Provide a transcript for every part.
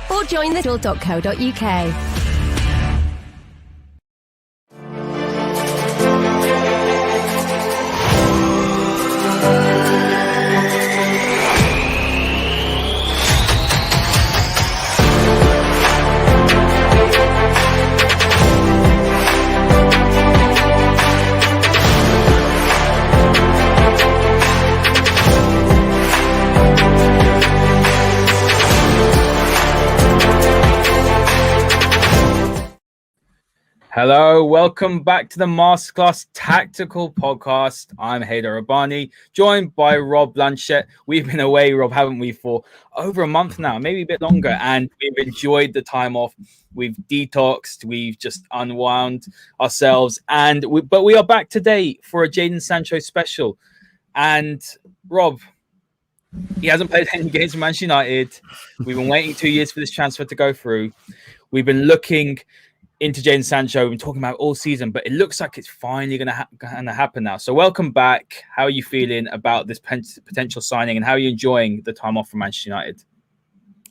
or join the.co.uk. Hello, welcome back to the Masterclass Tactical Podcast. I'm Haider Rubbani, joined by Rob Blanchette. We've been away, Rob, haven't we, for over a month now, maybe a bit longer, and we've enjoyed the time off. We've detoxed, we've just unwound ourselves, but we are back today for a Jadon Sancho special. And Rob, he hasn't played any games for Manchester United. We've been waiting 2 years for this transfer to go through. We've been looking into Jadon Sancho. We've been talking about it all season, but it looks like it's finally going to happen now. So welcome back. How are you feeling about this potential signing, and how are you enjoying the time off from Manchester United?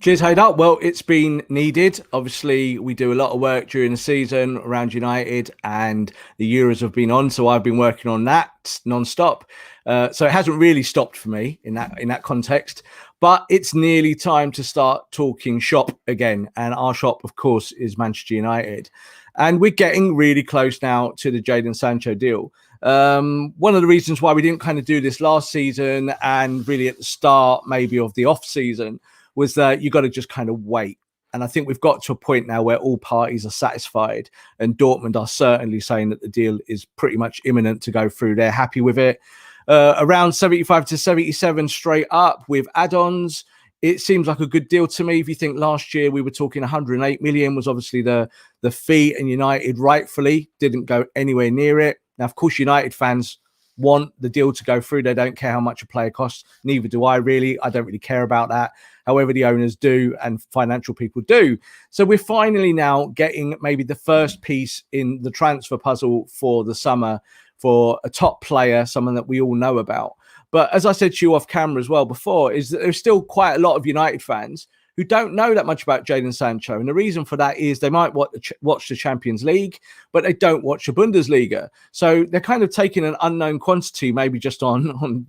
Cheers, Haider. Well, it's been needed. Obviously, we do a lot of work during the season around United, and the Euros have been on, so I've been working on that non-stop. So it hasn't really stopped for me in that context. But it's nearly time to start talking shop again. And our shop, of course, is Manchester United. And we're getting really close now to the Jadon Sancho deal. One of the reasons why we didn't kind of do this last season and really at the start maybe of the off season was that you got to just kind of wait. And I think we've got to a point now where all parties are satisfied. And Dortmund are certainly saying that the deal is pretty much imminent to go through. They're happy with it. Around 75 to 77 straight up with add-ons. It seems like a good deal to me. If you think last year we were talking 108 million was obviously the fee, and United rightfully didn't go anywhere near it. Now, of course, United fans want the deal to go through. They don't care how much a player costs. Neither do I really. I don't really care about that. However, the owners do and financial people do. So we're finally now getting maybe the first piece in the transfer puzzle for the summer, for a top player, someone that we all know about. But as I said to you off camera as well before, is that there's still quite a lot of United fans who don't know that much about Jadon Sancho. And the reason for that is they might watch the Champions League, but they don't watch the Bundesliga. So they're kind of taking an unknown quantity, maybe just on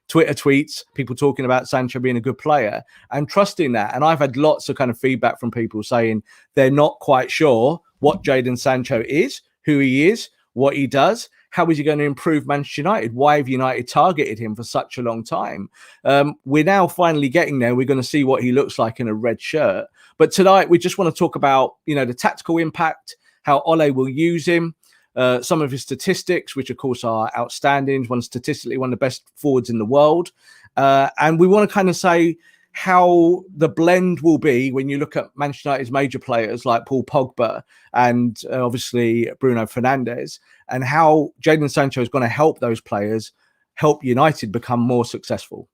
Twitter tweets, people talking about Sancho being a good player and trusting that. And I've had lots of kind of feedback from people saying they're not quite sure what Jadon Sancho is, who he is, what he does. How is he going to improve Manchester United? Why have United targeted him for such a long time? We're now finally getting there. We're going to see what he looks like in a red shirt. But tonight, we just want to talk about, the tactical impact, how Ole will use him, some of his statistics, which, of course, are outstanding. Statistically one of the best forwards in the world. And we want to kind of say how the blend will be when you look at Manchester United's major players like Paul Pogba and obviously Bruno Fernandes, and how Jadon Sancho is going to help those players help United become more successful.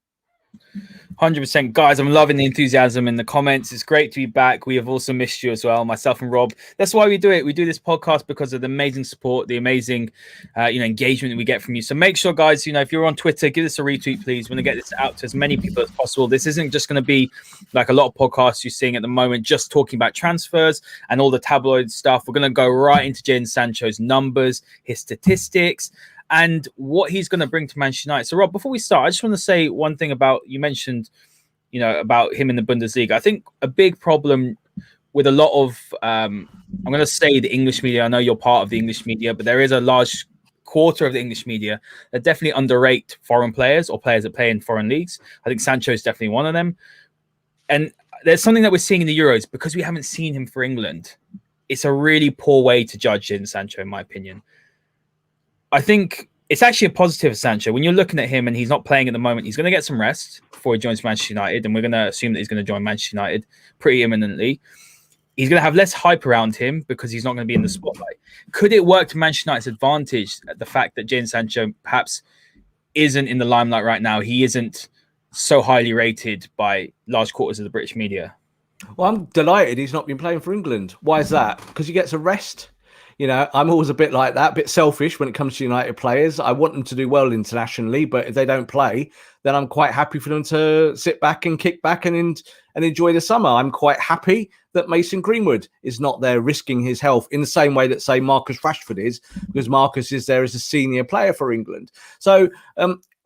100%. Guys, I'm loving the enthusiasm in the comments. It's great to be back. We have also missed you as well, myself and Rob. That's why we do it. We do this podcast because of the amazing support, the amazing engagement that we get from you. So make sure, guys, if you're on Twitter, give us a retweet, please. We want to get this out to as many people as possible. This isn't just going to be like a lot of podcasts you're seeing at the moment, just talking about transfers and all the tabloid stuff. We're going to go right into Jadon Sancho's numbers, his statistics, and what he's going to bring to Manchester United. So, Rob, before we start, I just want to say one thing about, you mentioned, about him in the Bundesliga. I think a big problem with a lot of, I'm going to say the English media, I know you're part of the English media, but there is a large quarter of the English media that definitely underrate foreign players or players that play in foreign leagues. I think Sancho is definitely one of them. And there's something that we're seeing in the Euros, because we haven't seen him for England. It's a really poor way to judge Jadon Sancho, in my opinion. I think it's actually a positive for Sancho. When you're looking at him and he's not playing at the moment, he's going to get some rest before he joins Manchester United. And we're going to assume that he's going to join Manchester United pretty imminently. He's going to have less hype around him because he's not going to be in the spotlight. Could it work to Manchester United's advantage, the fact that Jadon Sancho perhaps isn't in the limelight right now? He isn't so highly rated by large quarters of the British media. Well, I'm delighted he's not been playing for England. Why is that? Because he gets a rest. I'm always a bit like that, a bit selfish when it comes to United players. I want them to do well internationally, but if they don't play, then I'm quite happy for them to sit back and kick back and and enjoy the summer. I'm quite happy that Mason Greenwood is not there risking his health in the same way that, say, Marcus Rashford is, because Marcus is there as a senior player for England. So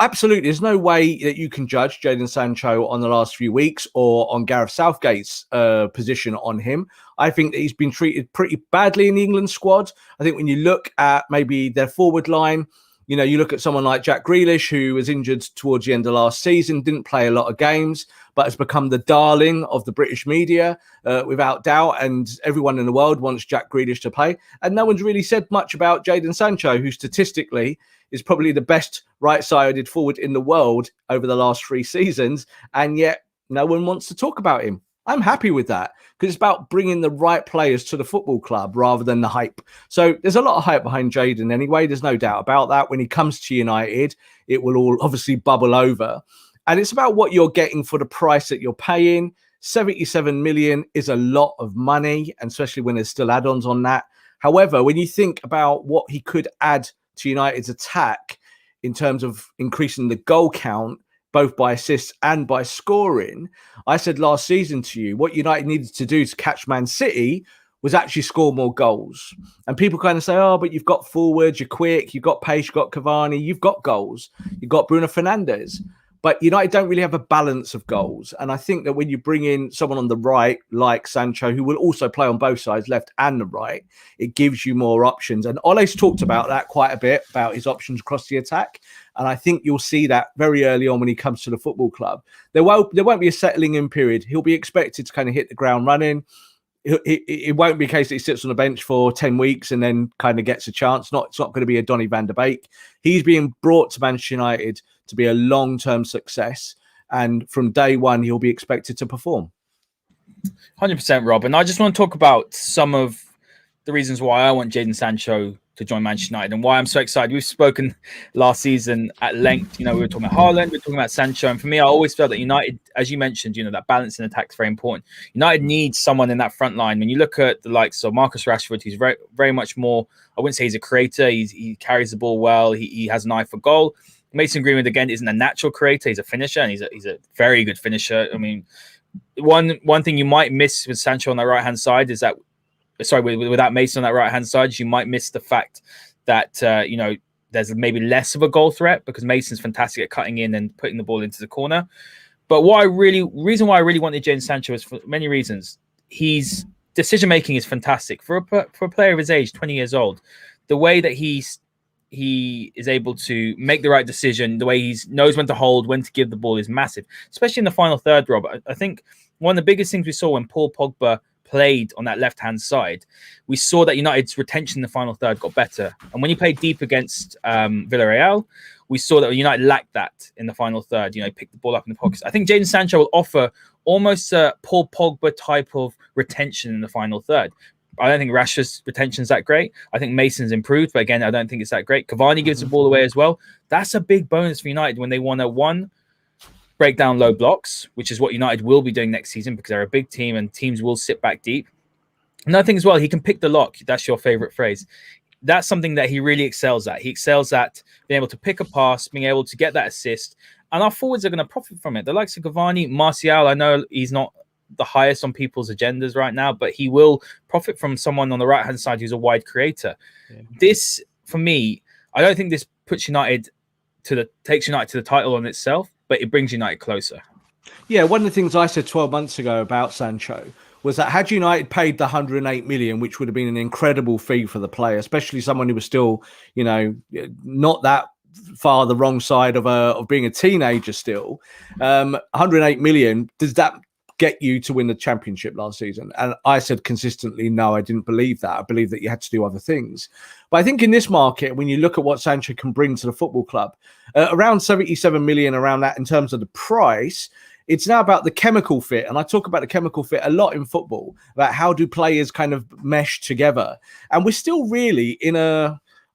absolutely, there's no way that you can judge Jadon Sancho on the last few weeks or on Gareth Southgate's position on him. I think that he's been treated pretty badly in the England squad. I think when you look at maybe their forward line, you know, you look at someone like Jack Grealish, who was injured towards the end of last season, didn't play a lot of games, but has become the darling of the British media, without doubt. And everyone in the world wants Jack Grealish to play. And no one's really said much about Jadon Sancho, who statistically is probably the best right-sided forward in the world over the last 3 seasons. And yet no one wants to talk about him. I'm happy with that, because it's about bringing the right players to the football club rather than the hype. So there's a lot of hype behind Jadon anyway. There's no doubt about that. When he comes to United, it will all obviously bubble over. And it's about what you're getting for the price that you're paying. 77 million is a lot of money, and especially when there's still add-ons on that. However, when you think about what he could add to United's attack in terms of increasing the goal count, both by assists and by scoring, I said last season to you, what United needed to do to catch Man City was actually score more goals. And people kind of say, oh, but you've got forwards, you're quick, you've got pace, you've got Cavani, you've got goals, you've got Bruno Fernandes. But United don't really have a balance of goals. And I think that when you bring in someone on the right, like Sancho, who will also play on both sides, left and the right, it gives you more options. And Ole's talked about that quite a bit, about his options across the attack. And I think you'll see that very early on when he comes to the football club. There won't be a settling in period. He'll be expected to kind of hit the ground running. It won't be a case that he sits on the bench for 10 weeks and then kind of gets a chance. It's not going to be a Donny van der Beek. He's being brought to Manchester United to be a long-term success. And from day one, he'll be expected to perform. 100%, Rob. And I just want to talk about some of the reasons why I want Jadon Sancho to join Manchester United and why I'm so excited. We've spoken last season at length. You know, we were talking about Haaland, we were talking about Sancho. And for me, I always felt that United, as you mentioned, you know, that balance in attack is very important. United needs someone in that front line. When you look at the likes of Marcus Rashford, he's very, very much more, I wouldn't say he's a creator. He carries the ball well. He has an eye for goal. Mason Greenwood, again, isn't a natural creator. He's a finisher, and he's a very good finisher. I mean, one thing you might miss with Sancho on the right-hand side is that, without Mason on that right-hand side, you might miss the fact that, you know, there's maybe less of a goal threat because Mason's fantastic at cutting in and putting the ball into the corner. But reason why I really wanted Jadon Sancho is for many reasons. His decision-making is fantastic. For a player of his age, 20 years old, the way that he is able to make the right decision, the way he knows when to hold, when to give the ball is massive, especially in the final third, Rob. I think one of the biggest things we saw when Paul Pogba played on that left-hand side, we saw that United's retention in the final third got better. And when he played deep against Villarreal, we saw that United lacked that in the final third. You know, he picked the ball up in the pockets. I think Jadon Sancho will offer almost a Paul Pogba type of retention in the final third. I don't think Rashford's retention is that great. I think Mason's improved, but again, I don't think it's that great. Cavani gives the ball away as well. That's a big bonus for United when they want to, break down low blocks, which is what United will be doing next season because they're a big team and teams will sit back deep. Another thing as well, he can pick the lock. That's your favorite phrase. That's something that he really excels at. He excels at being able to pick a pass, being able to get that assist. And our forwards are going to profit from it. The likes of Cavani, Martial, I know he's not the highest on people's agendas right now, but he will profit from someone on the right-hand side who's a wide creator. Yeah. This, for me, I don't think this takes United to the title on itself, but it brings United closer. Yeah, one of the things I said 12 months ago about Sancho was that had United paid the 108 million, which would have been an incredible fee for the player, especially someone who was still, you know, not that far the wrong side of being a teenager still. 108 million, does that get you to win the championship last season? And I said consistently, no, I didn't believe that. I believe that you had to do other things. But I think in this market, when you look at what Sancho can bring to the football club, around 77 million, around that in terms of the price, it's now about the chemical fit. And I talk about the chemical fit a lot in football, about how do players kind of mesh together. And we're still really in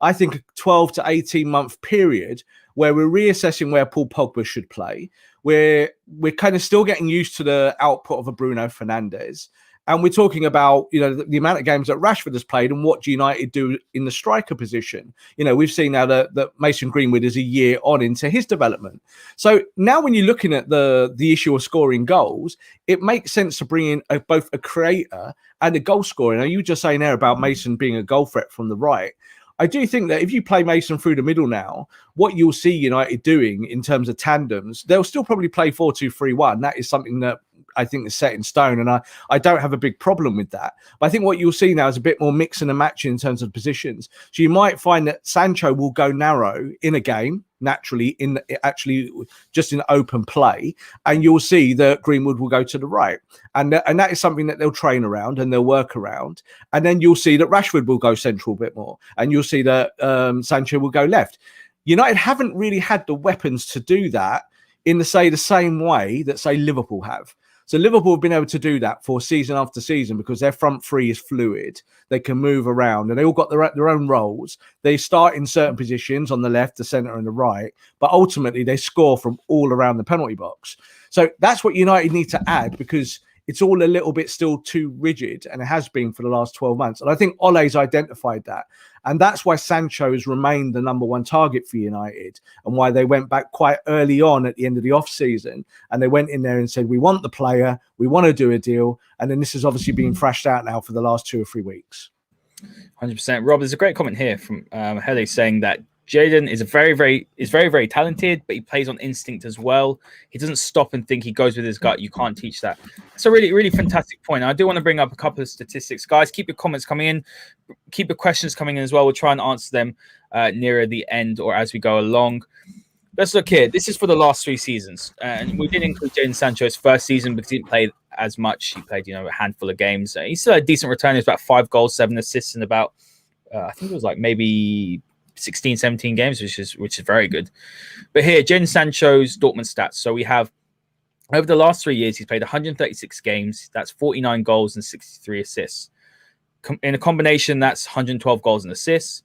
I think, a 12 to 18 month period where we're reassessing where Paul Pogba should play. We're kind of still getting used to the output of a Bruno Fernandes. And we're talking about, the amount of games that Rashford has played and what United do in the striker position. We've seen now that Mason Greenwood is a year on into his development. So now when you're looking at the issue of scoring goals, it makes sense to bring in both a creator and a goal scorer. Now, you were just saying there about Mason being a goal threat from the right. I do think that if you play Mason through the middle now, what you'll see United doing in terms of tandems, they'll still probably play 4-2-3-1. That is something that I think is set in stone, and I don't have a big problem with that. But I think what you'll see now is a bit more mix and a match in terms of positions. So you might find that Sancho will go narrow in a game, naturally, just in open play, and you'll see that Greenwood will go to the right. And that is something that they'll train around and they'll work around. And then you'll see that Rashford will go central a bit more, and you'll see that Sancho will go left. United haven't really had the weapons to do that in the same way that, say, Liverpool have. So Liverpool have been able to do that for season after season because their front three is fluid. They can move around and they all got their own roles. They start in certain positions on the left, the centre and the right, but ultimately they score from all around the penalty box. So that's what United need to add, because it's all a little bit still too rigid, and it has been for the last 12 months. And I think Ole's identified that. And that's why Sancho has remained the number one target for United, and why they went back quite early on at the end of the off-season. And they went in there and said, we want the player, we want to do a deal. And then this has obviously been thrashed out now for the last 2 or 3 weeks. 100%. Rob, there's a great comment here from Haider saying that Jadon is very talented, but he plays on instinct as well. He doesn't stop and think. He goes with his gut. You can't teach that. It's a really, really fantastic point. I do want to bring up a couple of statistics. Guys, keep your comments coming in. Keep your questions coming in as well. We'll try and answer them nearer the end or as we go along. Let's look here. This is for the last 3 seasons. And we didn't include Jadon Sancho's first season because he didn't play as much. He played, a handful of games. He's still a decent return. He was about 5 goals, 7 assists in about, I think it was like maybe 16, 17 games, which is very good. But here, Jadon Sancho's Dortmund stats. So we have, over the last 3 years, he's played 136 games. That's 49 goals and 63 assists. In a combination, that's 112 goals and assists.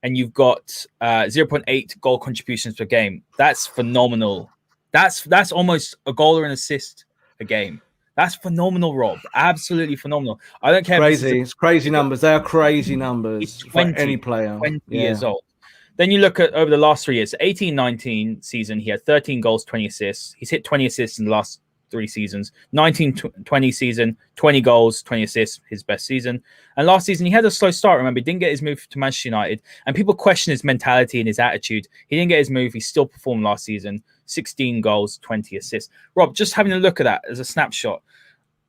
And you've got 0.8 goal contributions per game. That's phenomenal. That's almost a goal or an assist a game. That's phenomenal, Rob. Absolutely phenomenal. I don't care. Crazy. It's crazy numbers. They are crazy numbers 20, for any player. 20 years old. Then you look at over the last 3 years, 18-19 season, he had 13 goals, 20 assists. He's hit 20 assists in the last 3 seasons. 19-20 season, 20 goals, 20 assists, his best season. And last season, he had a slow start. Remember, he didn't get his move to Manchester United. And people question his mentality and his attitude. He didn't get his move. He still performed last season. 16 goals, 20 assists. Rob, just having a look at that as a snapshot,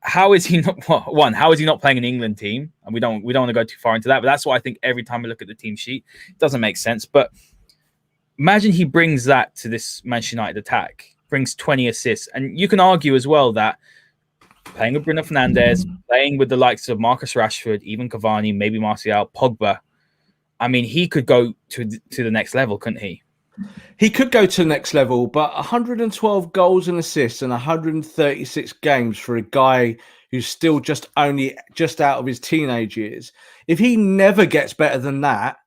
how is he not? One, how is he not playing an England team? And we don't want to go too far into that, but that's why I think every time we look at the team sheet, it doesn't make sense. But imagine he brings that to this Manchester United attack, brings 20 assists, and you can argue as well that playing with Bruno Fernandes, playing with the likes of Marcus Rashford, even Cavani, maybe Martial, Pogba. I mean, he could go to the next level, couldn't he? He could go to the next level, but 112 goals and assists and 136 games for a guy who's still just out of his teenage years. If he never gets better than that,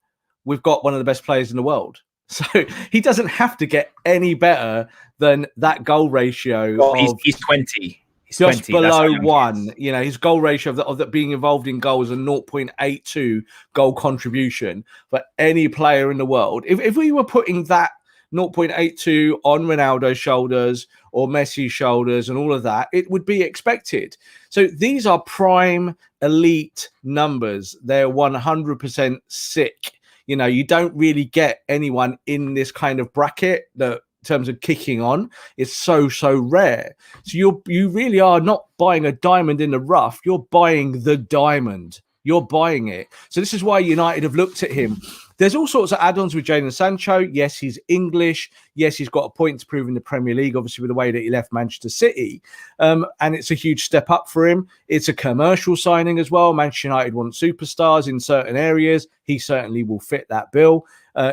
we've got one of the best players in the world. So he doesn't have to get any better than that goal ratio. Well, he's 20. He's just 20. Below 1. His goal ratio of that being involved in goals is a 0.82 goal contribution for any player in the world. If we were putting that 0.82 on Ronaldo's shoulders or Messi's shoulders and all of that, it would be expected. So these are prime elite numbers. They're 100% sick. You don't really get anyone in this kind of bracket that, in terms of kicking on, it's so rare. So you really are not buying a diamond in the rough. You're buying the diamond. You're buying it. So this is why United have looked at him. There's all sorts of add-ons with Jadon Sancho. Yes, he's English. Yes, he's got a point to prove in the Premier League, obviously, with the way that he left Manchester City. And it's a huge step up for him. It's a commercial signing as well. Manchester United want superstars in certain areas. He certainly will fit that bill.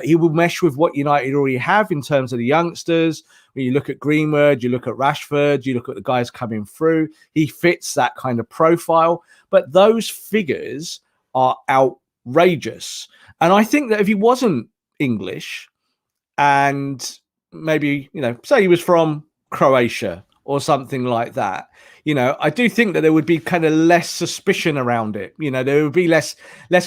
He will mesh with what United already have in terms of the youngsters. When you look at Greenwood, you look at Rashford, you look at the guys coming through, he fits that kind of profile. But those figures are outrageous. And I think that if he wasn't English and maybe, say he was from Croatia or something like that, I do think that there would be kind of less suspicion around it. There would be less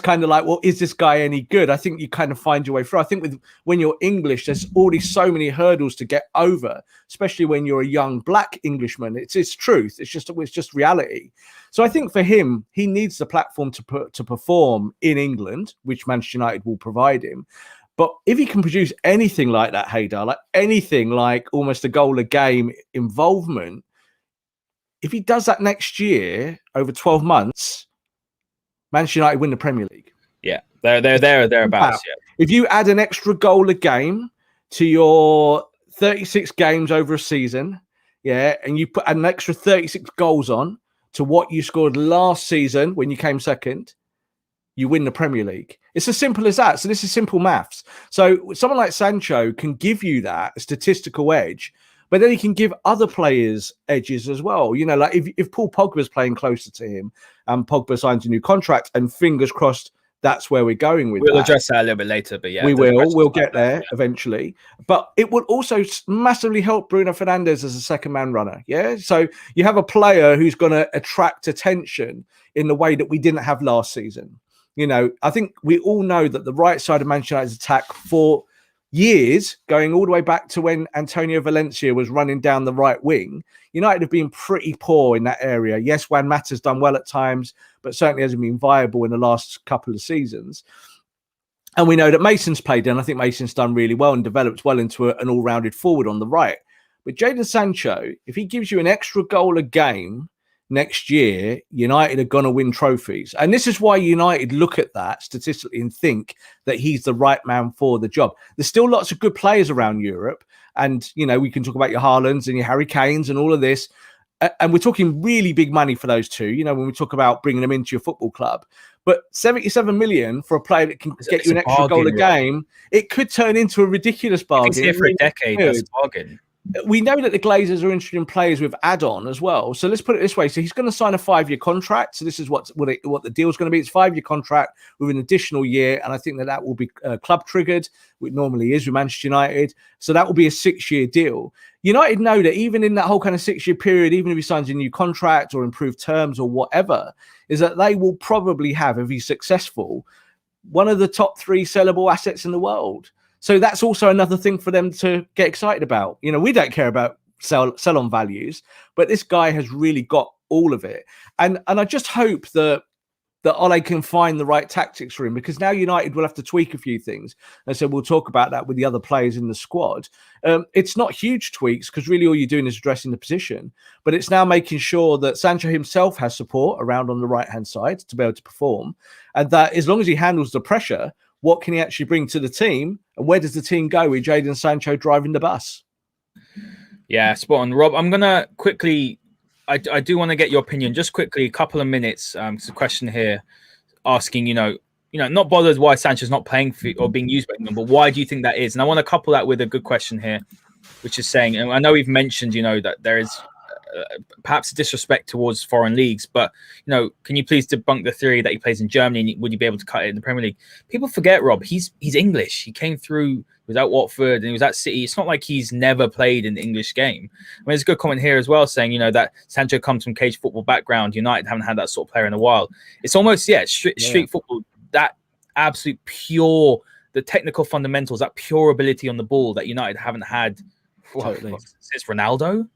kind of like, well, is this guy any good? I think you kind of find your way through. I think when you're English, there's already so many hurdles to get over, especially when you're a young black Englishman. It's truth. It's just reality. So I think for him, he needs the platform to perform in England, which Manchester United will provide him. But if he can produce anything like that, Haider, like anything like almost a goal a game involvement, if he does that next year over 12 months, Manchester United win the Premier League. Yeah, they're thereabouts. Yeah. If you add an extra goal a game to your 36 games over a season, and you put an extra 36 goals on to what you scored last season when you came second, you win the Premier League. It's as simple as that. So this is simple maths. So someone like Sancho can give you that statistical edge, but then he can give other players edges as well. Like if Paul Pogba's playing closer to him and Pogba signs a new contract, and fingers crossed that's where we're going with We'll address that a little bit later, but yeah. We'll get there eventually. But it will also massively help Bruno Fernandes as a second man runner. Yeah. So you have a player who's going to attract attention in the way that we didn't have last season. I think we all know that the right side of Manchester United's attack for years, going all the way back to when Antonio Valencia was running down the right wing, United have been pretty poor in that area. Yes, Juan Mata's done well at times, but certainly hasn't been viable in the last couple of seasons. And we know that Mason's played, and I think Mason's done really well and developed well into an all-rounded forward on the right. But Jadon Sancho, if he gives you an extra goal a game next year, United are going to win trophies. And this is why United look at that statistically and think that he's the right man for the job. There's still lots of good players around Europe. And, we can talk about your Haalands and your Harry Kanes and all of this. And we're talking really big money for those two, when we talk about bringing them into your football club. But 77 million for a player that can get you an extra goal a game, it could turn into a ridiculous bargain. It's here for a decade. That's a bargain. We know that the Glazers are interested in players with add-on as well. So let's put it this way. So he's going to sign a 5-year contract. So this is what the deal is going to be. It's a 5-year contract with an additional year. And I think that will be club triggered, which normally is with Manchester United. So that will be a 6-year deal. United know that even in that whole kind of 6-year period, even if he signs a new contract or improved terms or whatever, is that they will probably have, if he's successful, one of the top 3 sellable assets in the world. So that's also another thing for them to get excited about. We don't care about sell-on values, but this guy has really got all of it. And I just hope that Ole can find the right tactics for him, because now United will have to tweak a few things. And so we'll talk about that with the other players in the squad. It's not huge tweaks, because really all you're doing is addressing the position, but it's now making sure that Sancho himself has support around on the right-hand side to be able to perform. And that as long as he handles the pressure, what can he actually bring to the team? And where does the team go with Jadon Sancho driving the bus? Yeah, spot on. Rob, I'm going to quickly, I do want to get your opinion, just quickly, a couple of minutes. It's a question here asking, not bothered why Sancho's not playing for, or being used by England, but why do you think that is? And I want to couple that with a good question here, which is saying, and I know we've mentioned, that there is perhaps a disrespect towards foreign leagues, but can you please debunk the theory that he plays in Germany and would you be able to cut it in the Premier League? People forget, Rob, he's English. He came through without Watford and he was at City. It's not like he's never played in the English game. There's a good comment here as well saying, that Sancho comes from cage football background. United haven't had that sort of player in a while. It's almost, street football, that absolute pure, the technical fundamentals, that pure ability on the ball that United haven't had since Ronaldo.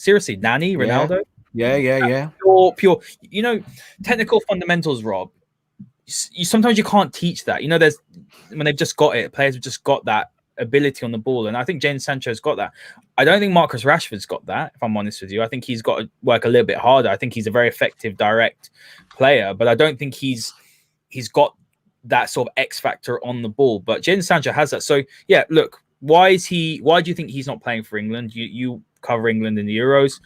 Seriously, Nani, Ronaldo. Yeah. Pure. Technical fundamentals, Rob. Sometimes you can't teach that. There's when they've just got it, players have just got that ability on the ball, and I think Jadon Sancho's got that. I don't think Marcus Rashford's got that. If I'm honest with you, I think he's got to work a little bit harder. I think he's a very effective, direct player, but I don't think he's got that sort of X factor on the ball. But Jadon Sancho has that. So yeah, look, why do you think he's not playing for England? You cover England in the Euros,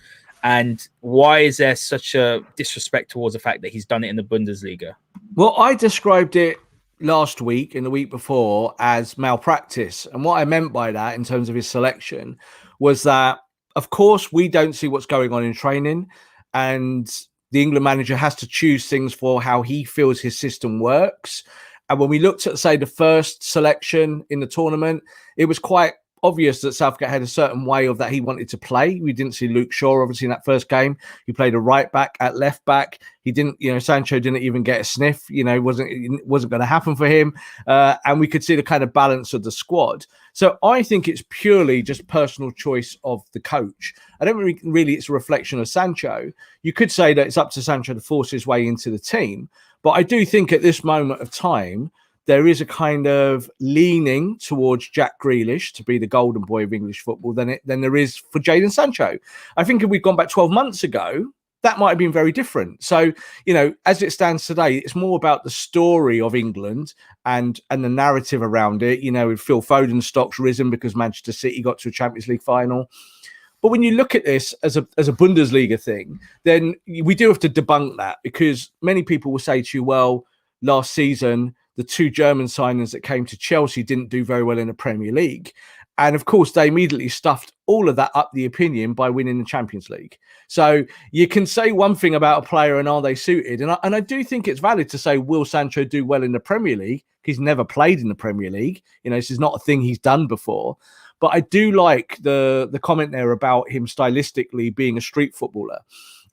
and why is there such a disrespect towards the fact that he's done it in the Bundesliga? Well, I described it last week and the week before as malpractice, and what I meant by that in terms of his selection was that, of course, we don't see what's going on in training, and the England manager has to choose things for how he feels his system works. And when we looked at, say, the first selection in the tournament, it was quite obvious that Southgate had a certain way of that he wanted to play. We didn't see Luke Shaw, obviously, in that first game. He played a right back at left back. He didn't, Sancho didn't even get a sniff. It wasn't going to happen for him. And we could see the kind of balance of the squad. So I think it's purely just personal choice of the coach. I don't really it's a reflection of Sancho. You could say that it's up to Sancho to force his way into the team. But I do think at this moment of time, there is a kind of leaning towards Jack Grealish to be the golden boy of English football than there is for Jadon Sancho. I think if we'd gone back 12 months ago, that might have been very different. So, as it stands today, it's more about the story of England and the narrative around it. With Phil Foden's stocks risen because Manchester City got to a Champions League final. But when you look at this as a Bundesliga thing, then we do have to debunk that, because many people will say to you, well, last season, the 2 German signings that came to Chelsea didn't do very well in the Premier League. And of course, they immediately stuffed all of that up the opinion by winning the Champions League. So you can say one thing about a player and are they suited? And I do think it's valid to say, will Sancho do well in the Premier League? He's never played in the Premier League. This is not a thing he's done before. But I do like the comment there about him stylistically being a street footballer.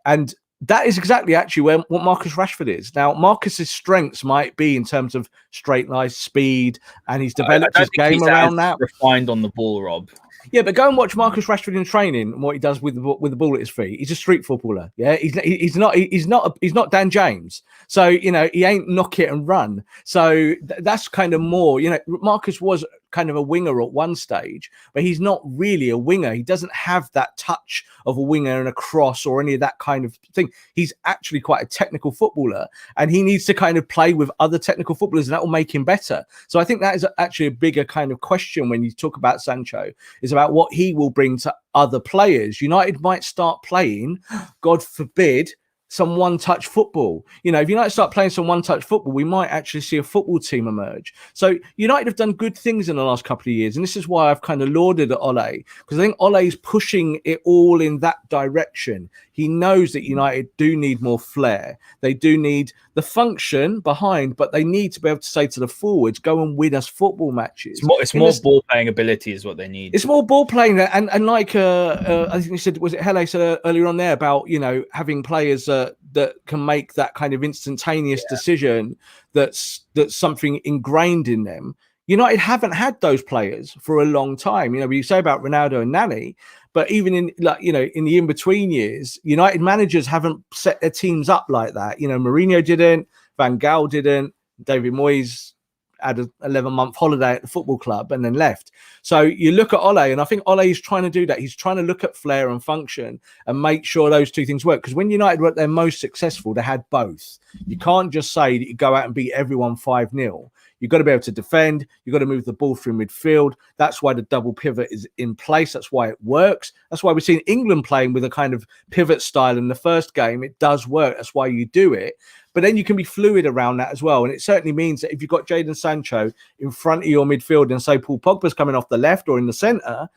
And that is exactly actually what Marcus Rashford is. Now, Marcus's strengths might be in terms of straight line, speed, and he's developed his game around that. Refined on the ball, Rob. Yeah, but go and watch Marcus Rashford in training and what he does with the ball at his feet. He's a street footballer. Yeah, he's not Dan James. So he ain't knock it and run. So that's kind of more. Marcus was kind of a winger at one stage, but he's not really a winger. He doesn't have that touch of a winger and a cross or any of that kind of thing. He's actually quite a technical footballer, and he needs to kind of play with other technical footballers, and that will make him better. So I think that is actually a bigger kind of question when you talk about Sancho, is about what he will bring to other players. United might start playing, God forbid, some one-touch football. If United start playing some one-touch football, we might actually see a football team emerge. So United have done good things in the last couple of years, and this is why I've kind of lauded Ole, because I think Ole is pushing it all in that direction. He knows that United do need more flair. They do need the function behind, but they need to be able to say to the forwards, go and win us football matches. It's more ball playing ability is what they need. It's more ball playing, and like I think you said, was it Hele said earlier on there about having players that can make that kind of instantaneous decision. That's something ingrained in them. United haven't had those players for a long time. We say about Ronaldo and Nani, but even in in the in-between years, United managers haven't set their teams up like that. Mourinho didn't, Van Gaal didn't, David Moyes had an 11-month holiday at the football club and then left. So you look at Ole, and I think Ole is trying to do that. He's trying to look at flair and function and make sure those two things work. Because when United were at their most successful, they had both. You can't just say that you go out and beat everyone 5-0. You've got to be able to defend. You've got to move the ball through midfield. That's why the double pivot is in place. That's why it works. That's why we've seen England playing with a kind of pivot style in the first game. It does work. That's why you do it. But then you can be fluid around that as well. And it certainly means that if you've got Jadon Sancho in front of your midfield and say Paul Pogba's coming off the left or in the centre,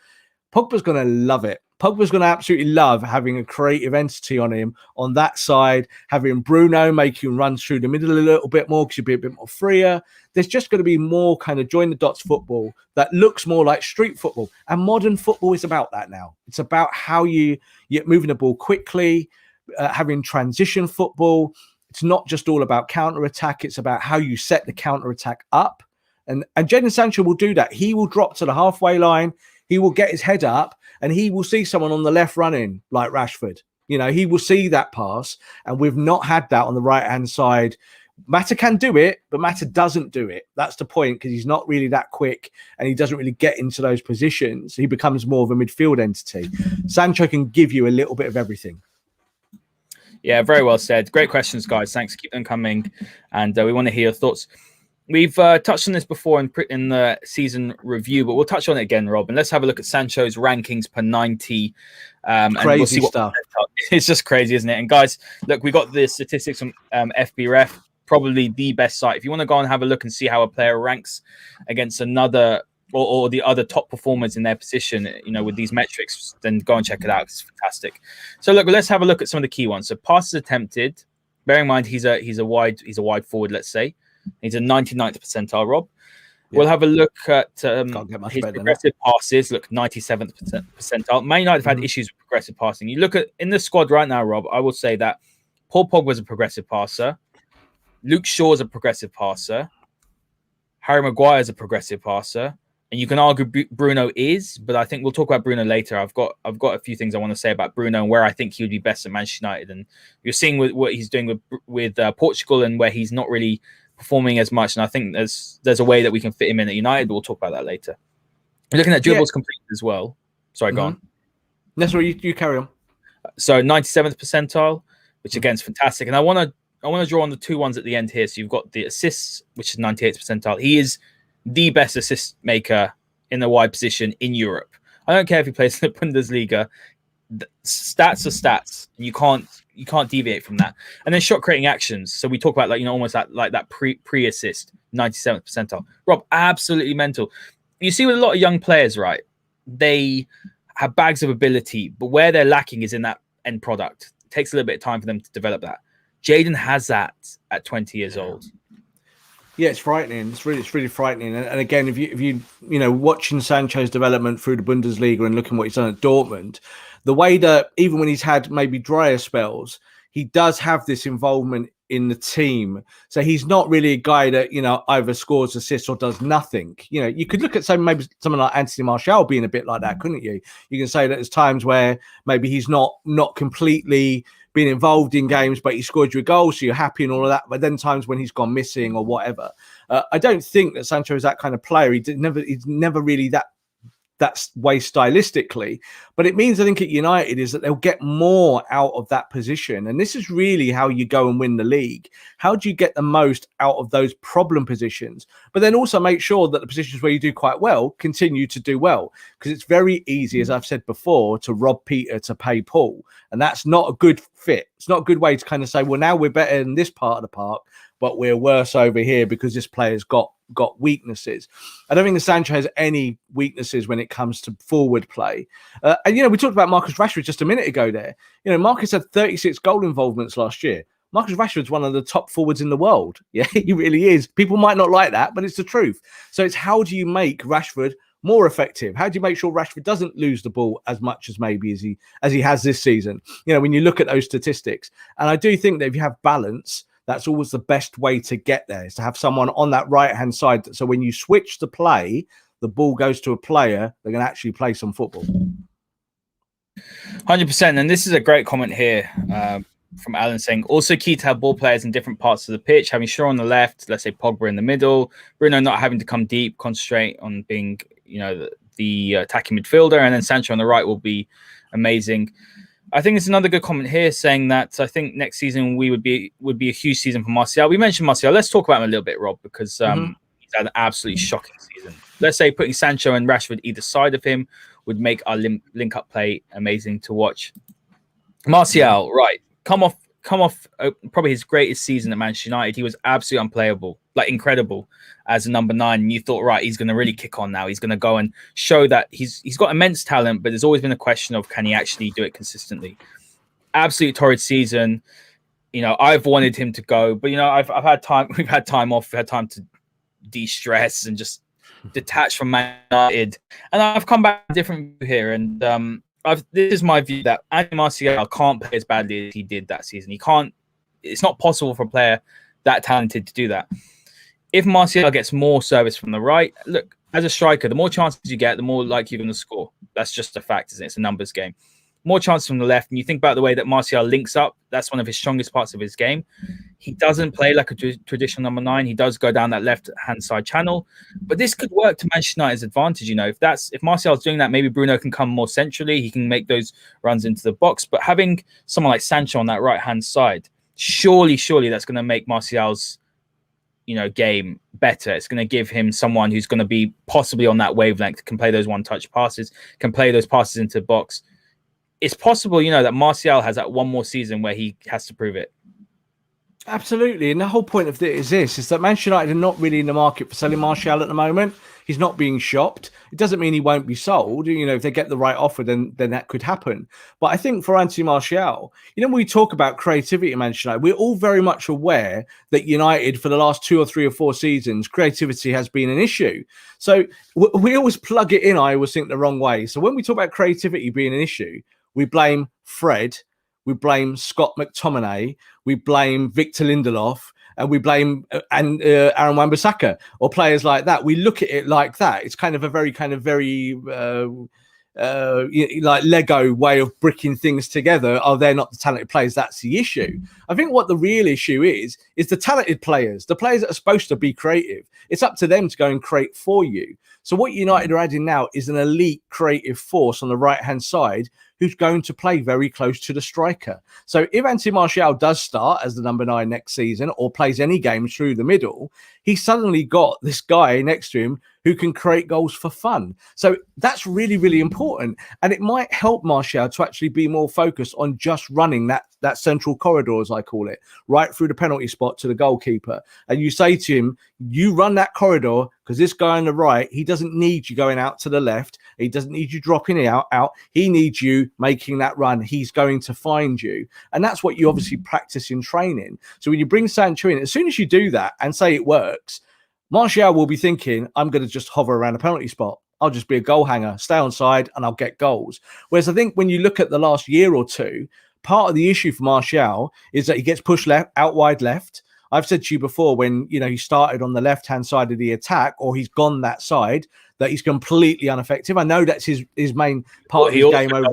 Pogba's going to love it. Pogba's going to absolutely love having a creative entity on him on that side, having Bruno make him run through the middle a little bit more because you'll be a bit more freer. There's just going to be more kind of join the dots football that looks more like street football. And modern football is about that now. It's about how you're moving the ball quickly, having transition football. It's not just all about counter-attack. It's about how you set the counter-attack up. And Jadon Sancho will do that. He will drop to the halfway line. He will get his head up and he will see someone on the left running like Rashford. He will see that pass. And we've not had that on the right-hand side. Mata can do it, but Mata doesn't do it. That's the point, because he's not really that quick and he doesn't really get into those positions. He becomes more of a midfield entity. Sancho can give you a little bit of everything. Yeah, very well said. Great questions, guys. Thanks. Keep them coming. And we want to hear your thoughts. We've touched on this before in the season review, but we'll touch on it again, Rob. And let's have a look at Sancho's rankings per 90. Crazy stuff. It's just crazy, isn't it? And guys, look, we got the statistics from FBref, probably the best site. If you want to go and have a look and see how a player ranks against another or the other top performers in their position, with these metrics, then go and check it out. It's fantastic. So look, let's have a look at some of the key ones. So passes attempted. Bearing in mind he's a wide forward, let's say. He's a 99th percentile, Rob. We'll have a look at Can't get much his better than that. progressive passes. Look, 97th percentile. Man United have had issues with progressive passing. You look at in the squad right now, Rob. I will say that Paul Pogba is a progressive passer. Luke Shaw is a progressive passer. Harry Maguire is a progressive passer. And you can argue Bruno is, but I think we'll talk about Bruno later. I've got a few things I want to say about Bruno and where I think he would be best at Manchester United. And you're seeing what he's doing with Portugal and where he's not really performing as much. And I think there's a way that we can fit him in at United. We'll talk about that later. We're looking at dribbles completed as well. Sorry, go on. That's where you carry on. So 97th percentile, which again is fantastic. And I want to draw on the two ones at the end here. So you've got the assists, which is 98th percentile. He is the best assist maker in the wide position in Europe. I don't care if he plays in the Bundesliga. Stats are stats. You can't deviate from that. And then shot creating actions. So we talk about almost that pre-assist, 97th percentile. Rob, absolutely mental. You see with a lot of young players, right? They have bags of ability, but where they're lacking is in that end product. It takes a little bit of time for them to develop that. Jadon has that at 20 years old. Yeah, it's frightening. It's really frightening. And again, if you watching Sancho's development through the Bundesliga and looking what he's done at Dortmund, the way that even when he's had maybe drier spells, he does have this involvement in the team. So he's not really a guy that either scores, assists, or does nothing. You could look at maybe someone like Anthony Martial being a bit like that, couldn't you? You can say that there's times where maybe he's not completely been involved in games, but he scored you a goal, so you're happy and all of that. But then times when he's gone missing or whatever, I don't think that Sancho is that kind of player. He's never really that way stylistically. But it means, I think, at United is that they'll get more out of that position. And this is really how you go and win the league. How do you get the most out of those problem positions? But then also make sure that the positions where you do quite well continue to do well. Because it's very easy, as I've said before, to rob Peter to pay Paul. And that's not a good fit. It's not a good way to kind of say, well, now we're better in this part of the park, but we're worse over here because this player's got weaknesses. I don't think that Sancho has any weaknesses when it comes to forward play. And we talked about Marcus Rashford just a minute ago there. Marcus had 36 goal involvements last year. Marcus Rashford's one of the top forwards in the world. Yeah, he really is. People might not like that, but it's the truth. So it's how do you make Rashford more effective? How do you make sure Rashford doesn't lose the ball as much as maybe as he has this season? When you look at those statistics. And I do think that if you have balance, that's always the best way to get there, is to have someone on that right-hand side. So when you switch to play, the ball goes to a player that can actually play some football. 100%. And this is a great comment here from Alan saying, also key to have ball players in different parts of the pitch, having Shaw on the left, let's say Pogba in the middle, Bruno not having to come deep, concentrate on being, the attacking midfielder, and then Sancho on the right will be amazing. I think it's another good comment here saying that I think next season would be a huge season for Martial. We mentioned Martial. Let's talk about him a little bit, Rob, because he's had an absolutely shocking season. Let's say putting Sancho and Rashford either side of him would make our link-up play amazing to watch. Martial, right, come off probably his greatest season at Manchester United. He was absolutely unplayable, incredible as a number 9. And you thought, right, he's going to really kick on now. He's going to go and show that he's got immense talent, but there's always been a question of can he actually do it consistently. Absolute torrid season. I've wanted him to go, but I've had time. We've had time off. We've had time to de-stress and just detach from Man United. And I've come back to a different view here, and this is my view that Andy Martial can't play as badly as he did that season. He can't. It's not possible for a player that talented to do that. If Martial gets more service from the right, look, as a striker, the more chances you get, the more likely you're going to score. That's just a fact, isn't it? It's a numbers game. More chances from the left. And you think about the way that Martial links up, that's one of his strongest parts of his game. He doesn't play like a traditional number 9. He does go down that left-hand side channel. But this could work to Manchester United's advantage. If Martial's doing that, maybe Bruno can come more centrally. He can make those runs into the box. But having someone like Sancho on that right-hand side, surely that's going to make Martial's game better. It's going to give him someone who's going to be possibly on that wavelength, can play those one-touch passes, can play those passes into the box. It's possible, that Martial has that one more season where he has to prove it. Absolutely. And the whole point of this is that Manchester United are not really in the market for selling Martial at the moment. He's not being shopped. It doesn't mean he won't be sold. If they get the right offer, then that could happen. But I think for Anthony Martial, when we talk about creativity in Manchester United, we're all very much aware that United, for the last 2 or 3 or 4 seasons, creativity has been an issue. So we always plug it in, I always think, the wrong way. So when we talk about creativity being an issue, we blame Fred, we blame Scott McTominay, we blame Victor Lindelof, and we blame Aaron Wan-Bissaka or players like that. We look at it like that. It's kind of a very like Lego way of bricking things together. Oh, they're not the talented players. That's the issue. I think what the real issue is the talented players, the players that are supposed to be creative. It's up to them to go and create for you. So what United are adding now is an elite creative force on the right-hand side who's going to play very close to the striker. So if Anthony Martial does start as the number 9 next season or plays any game through the middle, he's suddenly got this guy next to him who can create goals for fun. So that's really, really important. And it might help Martial to actually be more focused on just running that central corridor, as I call it, right through the penalty spot to the goalkeeper. And you say to him, you run that corridor because this guy on the right, he doesn't need you going out to the left. He doesn't need you dropping out. He needs you making that run. He's going to find you. And that's what you obviously practice in training. So when you bring Sancho in, as soon as you do that and say it works, Martial will be thinking, I'm going to just hover around a penalty spot. I'll just be a goal hanger, stay on side, and I'll get goals. Whereas I think when you look at the last year or two, part of the issue for Martial is that he gets pushed out wide left. I've said to you before, when he started on the left-hand side of the attack, or he's gone that side, that he's completely ineffective. I know that's his main part of his game over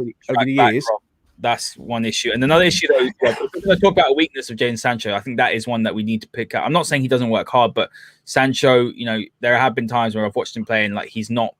the years. That's one issue. And another issue, though, we're going to talk about a weakness of Jadon Sancho. I think that is one that we need to pick up. I'm not saying he doesn't work hard, but Sancho, there have been times where I've watched him play and like he's not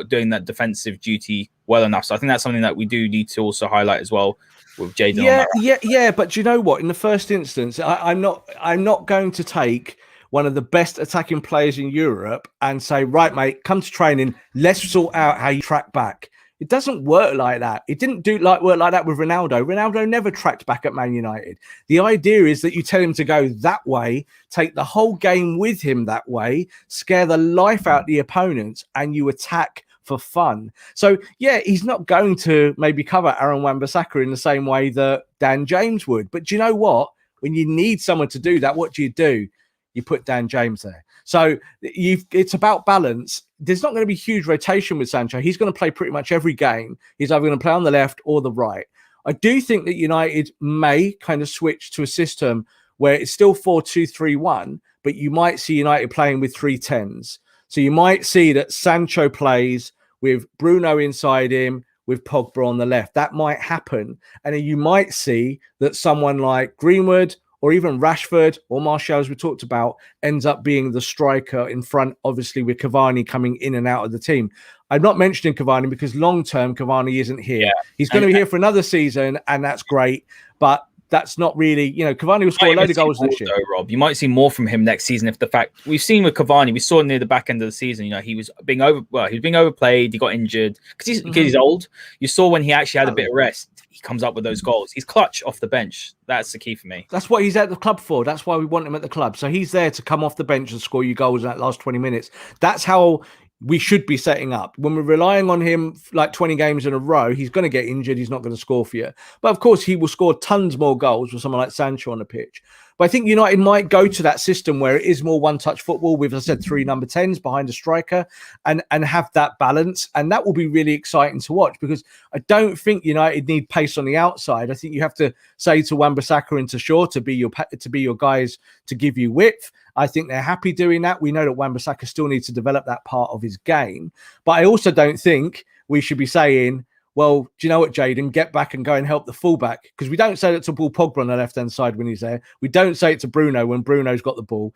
doing that defensive duty well enough. So I think that's something that we do need to also highlight as well with Jadon. Yeah. But do you know what? In the first instance, I'm not going to take one of the best attacking players in Europe and say, right, mate, come to training. Let's sort out how you track back. It doesn't work like that. It didn't work like that with Ronaldo. Ronaldo never tracked back at Man United. The idea is that you tell him to go that way, take the whole game with him that way, scare the life out of the opponents, and you attack for fun. So, yeah, he's not going to maybe cover Aaron Wan-Bissaka in the same way that Dan James would. But do you know what? When you need someone to do that, what do? You put Dan James there. So it's about balance. There's not going to be huge rotation with Sancho. He's going to play pretty much every game. He's either going to play on the left or the right. I do think that United may kind of switch to a system where it's still 4-2-3-1, but you might see United playing with 3 10s. So you might see that Sancho plays with Bruno inside him, with Pogba on the left. That might happen. And then you might see that someone like Greenwood or even Rashford or Martial, as we talked about, ends up being the striker in front, obviously, with Cavani coming in and out of the team. I'm not mentioning Cavani because long-term Cavani isn't here. Yeah. He's going to be here for another season, and that's great. But that's not really, Cavani will score a load of goals next year. Rob, you might see more from him next season if the fact we've seen with Cavani, we saw near the back end of the season, he was being overplayed, he got injured because he's old. You saw when he actually had a bit of rest, he comes up with those goals. He's clutch off the bench. That's the key for me. That's what he's at the club for. That's why we want him at the club. So he's there to come off the bench and score you goals in that last 20 minutes. That's how we should be setting up. When we're relying on him like 20 games in a row, he's going to get injured. He's not going to score for you. But of course, he will score tons more goals with someone like Sancho on the pitch. But I think United might go to that system where it is more one-touch football with, as I said, 3 number 10s behind a striker and have that balance. And that will be really exciting to watch because I don't think United need pace on the outside. I think you have to say to Wan-Bissaka and to Shaw to be your guys to give you width. I think they're happy doing that. We know that Wan-Bissaka still needs to develop that part of his game. But I also don't think we should be saying, well, do you know what, Jadon? Get back and go and help the fullback. Because we don't say that to Paul Pogba on the left-hand side when he's there. We don't say it to Bruno when Bruno's got the ball.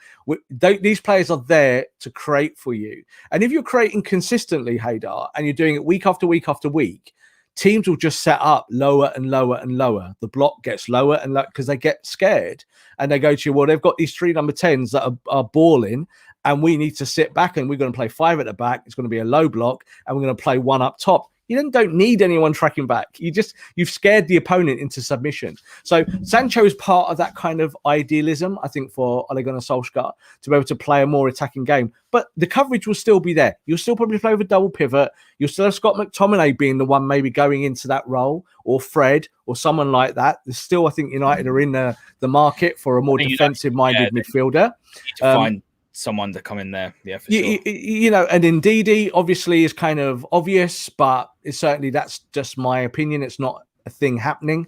These players are there to create for you. And if you're creating consistently, Haider, and you're doing it week after week after week, teams will just set up lower and lower and lower. The block gets lower and lower because they get scared. And they go to you, well, they've got these 3 number 10s that are balling, and we need to sit back and we're going to play 5 at the back. It's going to be a low block, and we're going to play 1 up top. You then don't need anyone tracking back. You've scared the opponent into submission. So Sancho is part of that kind of idealism, I think, for Ole Gunnar Solskjaer to be able to play a more attacking game. But the coverage will still be there. You'll still probably play with a double pivot. You'll still have Scott McTominay being the one maybe going into that role, or Fred, or someone like that. There's still, I think, United are in the market for a more defensive-minded midfielder. Need to find someone to come in there, for sure. And Ndidi obviously is kind of obvious, but that's just my opinion. It's not a thing happening.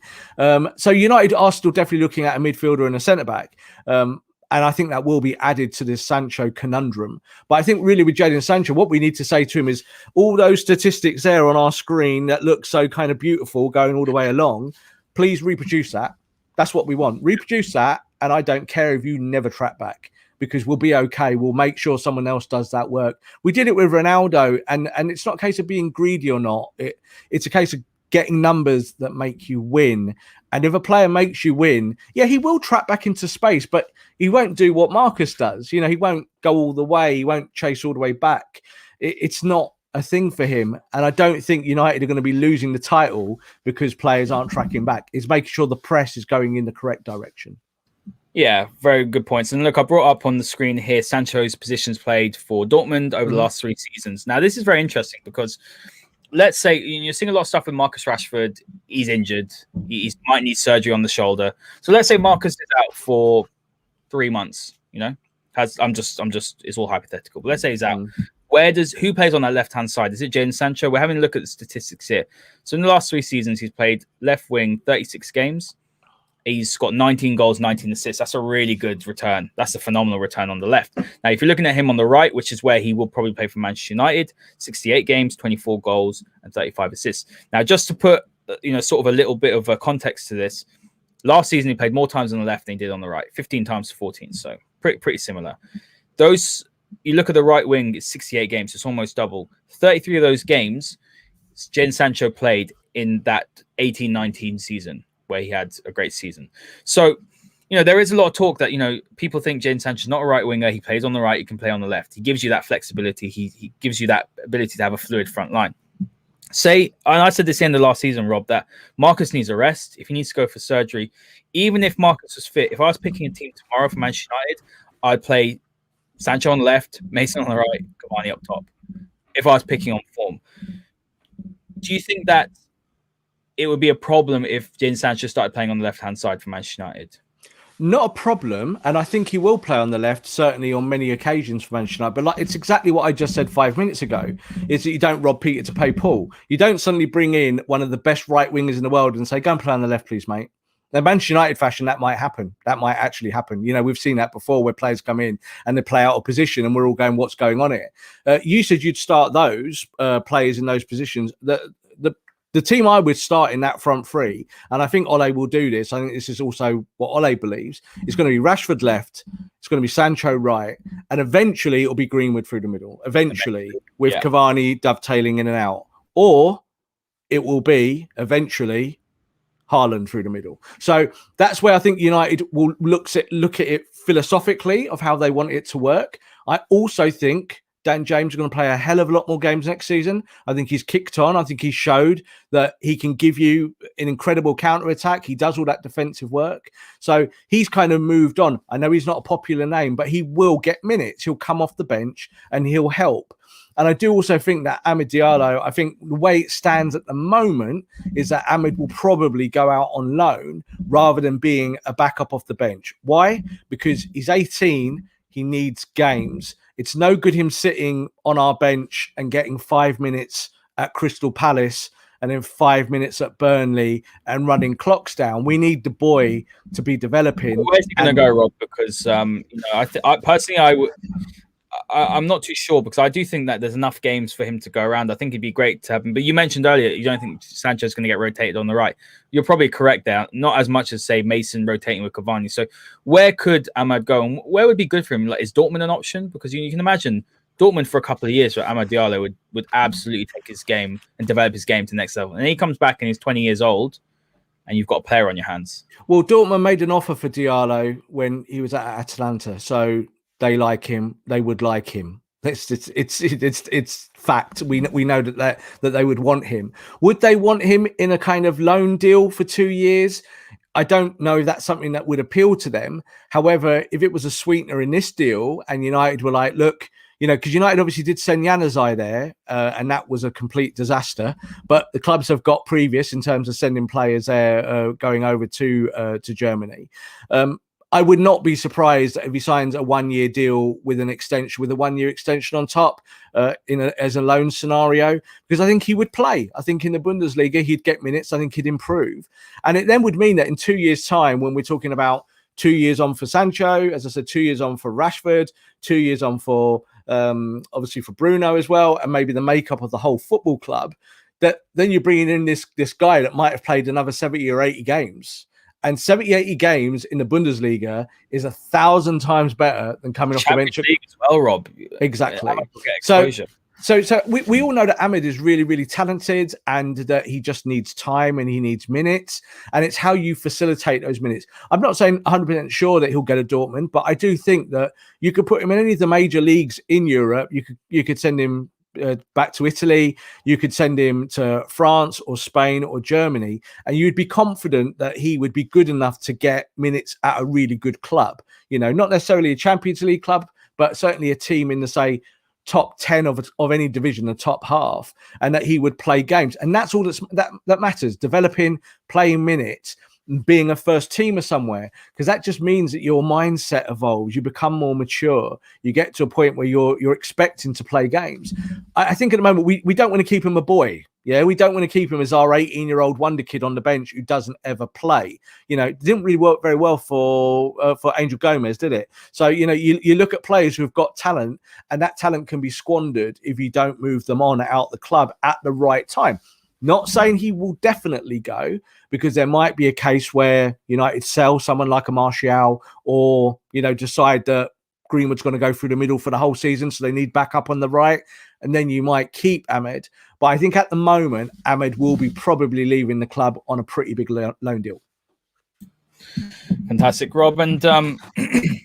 So United are still definitely looking at a midfielder and a centre back. And I think that will be added to this Sancho conundrum. But I think really with Jadon Sancho, what we need to say to him is all those statistics there on our screen that look so kind of beautiful going all the way along, please reproduce that. That's what we want. Reproduce that. And I don't care if you never track back, because we'll be okay. We'll make sure someone else does that work. We did it with Ronaldo, and it's not a case of being greedy or not. It's a case of getting numbers that make you win. And if a player makes you win, he will track back into space, but he won't do what Marcus does. He won't go all the way. He won't chase all the way back. It's not a thing for him. And I don't think United are going to be losing the title because players aren't tracking back. It's making sure the press is going in the correct direction. Yeah, very good points. And look, I brought up on the screen here Sancho's positions played for Dortmund over the last 3 seasons. Now, this is very interesting because let's say you're seeing a lot of stuff with Marcus Rashford. He's injured. He might need surgery on the shoulder. So let's say Marcus is out for 3 months. It's all hypothetical. But let's say he's out. Who plays on that left-hand side? Is it Jadon Sancho? We're having a look at the statistics here. So in the last 3 seasons, he's played left wing 36 games. He's got 19 goals, 19 assists. That's a really good return. That's a phenomenal return on the left. Now, if you're looking at him on the right, which is where he will probably play for Manchester United, 68 games, 24 goals, and 35 assists. Now, just to put, sort of a little bit of a context to this, last season he played more times on the left than he did on the right, 15 times to 14. So pretty similar. You look at the right wing, it's 68 games. It's almost double. 33 of those games, Jadon Sancho played in that 18-19 season, where he had a great season. So, there is a lot of talk that, people think Jadon Sancho is not a right winger. He plays on the right. He can play on the left. He gives you that flexibility. He gives you that ability to have a fluid front line. And I said this in the last season, Rob, that Marcus needs a rest. If he needs to go for surgery, even if Marcus was fit, if I was picking a team tomorrow for Manchester United, I'd play Sancho on the left, Mason on the right, Cavani up top, if I was picking on form. Do you think that it would be a problem if Jadon Sancho started playing on the left-hand side for Manchester United? Not a problem, and I think he will play on the left, certainly on many occasions for Manchester United. But it's exactly what I just said 5 minutes ago, is that you don't rob Peter to pay Paul. You don't suddenly bring in one of the best right wingers in the world and say, go and play on the left, please, mate. Now, Manchester United fashion, that might happen. That might actually happen. We've seen that before where players come in and they play out of position and we're all going, what's going on here? You said you'd start those players in those positions. The team I would start in that front three, and I think Ole will do this. I think this is also what Ole believes. It's going to be Rashford left, it's going to be Sancho right, and eventually it'll be Greenwood through the middle. Eventually, with Cavani dovetailing in and out, or it will be eventually Haaland through the middle. So that's where I think United will look at it philosophically of how they want it to work. I also think Dan James is going to play a hell of a lot more games next season. I think he's kicked on. I think he showed that he can give you an incredible counter-attack. He does all that defensive work. So he's kind of moved on. I know he's not a popular name, but he will get minutes. He'll come off the bench and he'll help. And I do also think that Amad Diallo, I think the way it stands at the moment is that Amad will probably go out on loan rather than being a backup off the bench. Why? Because he's 18. He needs games. It's no good him sitting on our bench and getting 5 minutes at Crystal Palace and then 5 minutes at Burnley and running clocks down. We need the boy to be developing. Where's he going to go, Rob? Because I'm not too sure, because I do think that there's enough games for him to go around. I think it'd be great to have him. But you mentioned earlier you don't think Sancho's going to get rotated on the right. You're probably correct there. Not as much as, say, Mason rotating with Cavani. So where could Amad go? And where would be good for him? Is Dortmund an option? Because you can imagine Dortmund for a couple of years where Amad Diallo would absolutely take his game and develop his game to the next level. And then he comes back and he's 20 years old and you've got a player on your hands. Well, Dortmund made an offer for Diallo when he was at Atalanta. So they like him. They would like him. It's fact. We know that they would want him. Would they want him in a kind of loan deal for 2 years? I don't know if that's something that would appeal to them. However, if it was a sweetener in this deal and United were like, look, because United obviously did send Januzaj there, and that was a complete disaster. But the clubs have got previous in terms of sending players there, going over to Germany. I would not be surprised if he signs a 1-year deal with a 1-year extension on top, as a loan scenario, because I think he would play. I think in the Bundesliga he'd get minutes. I think he'd improve, and it then would mean that in 2 years' time, when we're talking about 2 years on for Sancho, as I said, 2 years on for Rashford, 2 years on for obviously for Bruno as well, and maybe the makeup of the whole football club, that then you're bringing in this guy that might have played another 70 or 80 games. And 70, 80 games in the Bundesliga is 1,000 times better than coming off the bench. League as well, Rob. Exactly. So we all know that Amad is really, really talented and that he just needs time and he needs minutes. And it's how you facilitate those minutes. I'm not saying 100% sure that he'll get a Dortmund, but I do think that you could put him in any of the major leagues in Europe. You could send him back to Italy, you could send him to France or Spain or Germany, and you'd be confident that he would be good enough to get minutes at a really good club. Not necessarily a Champions League club, but certainly a team in the, say, top 10 of any division, the top half, and that he would play games. And that's all that matters, developing, playing minutes, being a first teamer somewhere, because that just means that your mindset evolves, you become more mature, you get to a point where you're expecting to play games. I think at the moment we don't want to keep him a boy. We don't want to keep him as our 18-year-old wonder kid on the bench who doesn't ever play. It didn't really work very well for Angel Gomez, did it? So you look at players who've got talent, and that talent can be squandered if you don't move them on out the club at the right time. Not saying he will definitely go, because there might be a case where United sell someone like a Martial, or decide that Greenwood's going to go through the middle for the whole season, so they need backup on the right, and then you might keep Amad. But I think at the moment, Amad will be probably leaving the club on a pretty big loan deal. Fantastic, Rob. And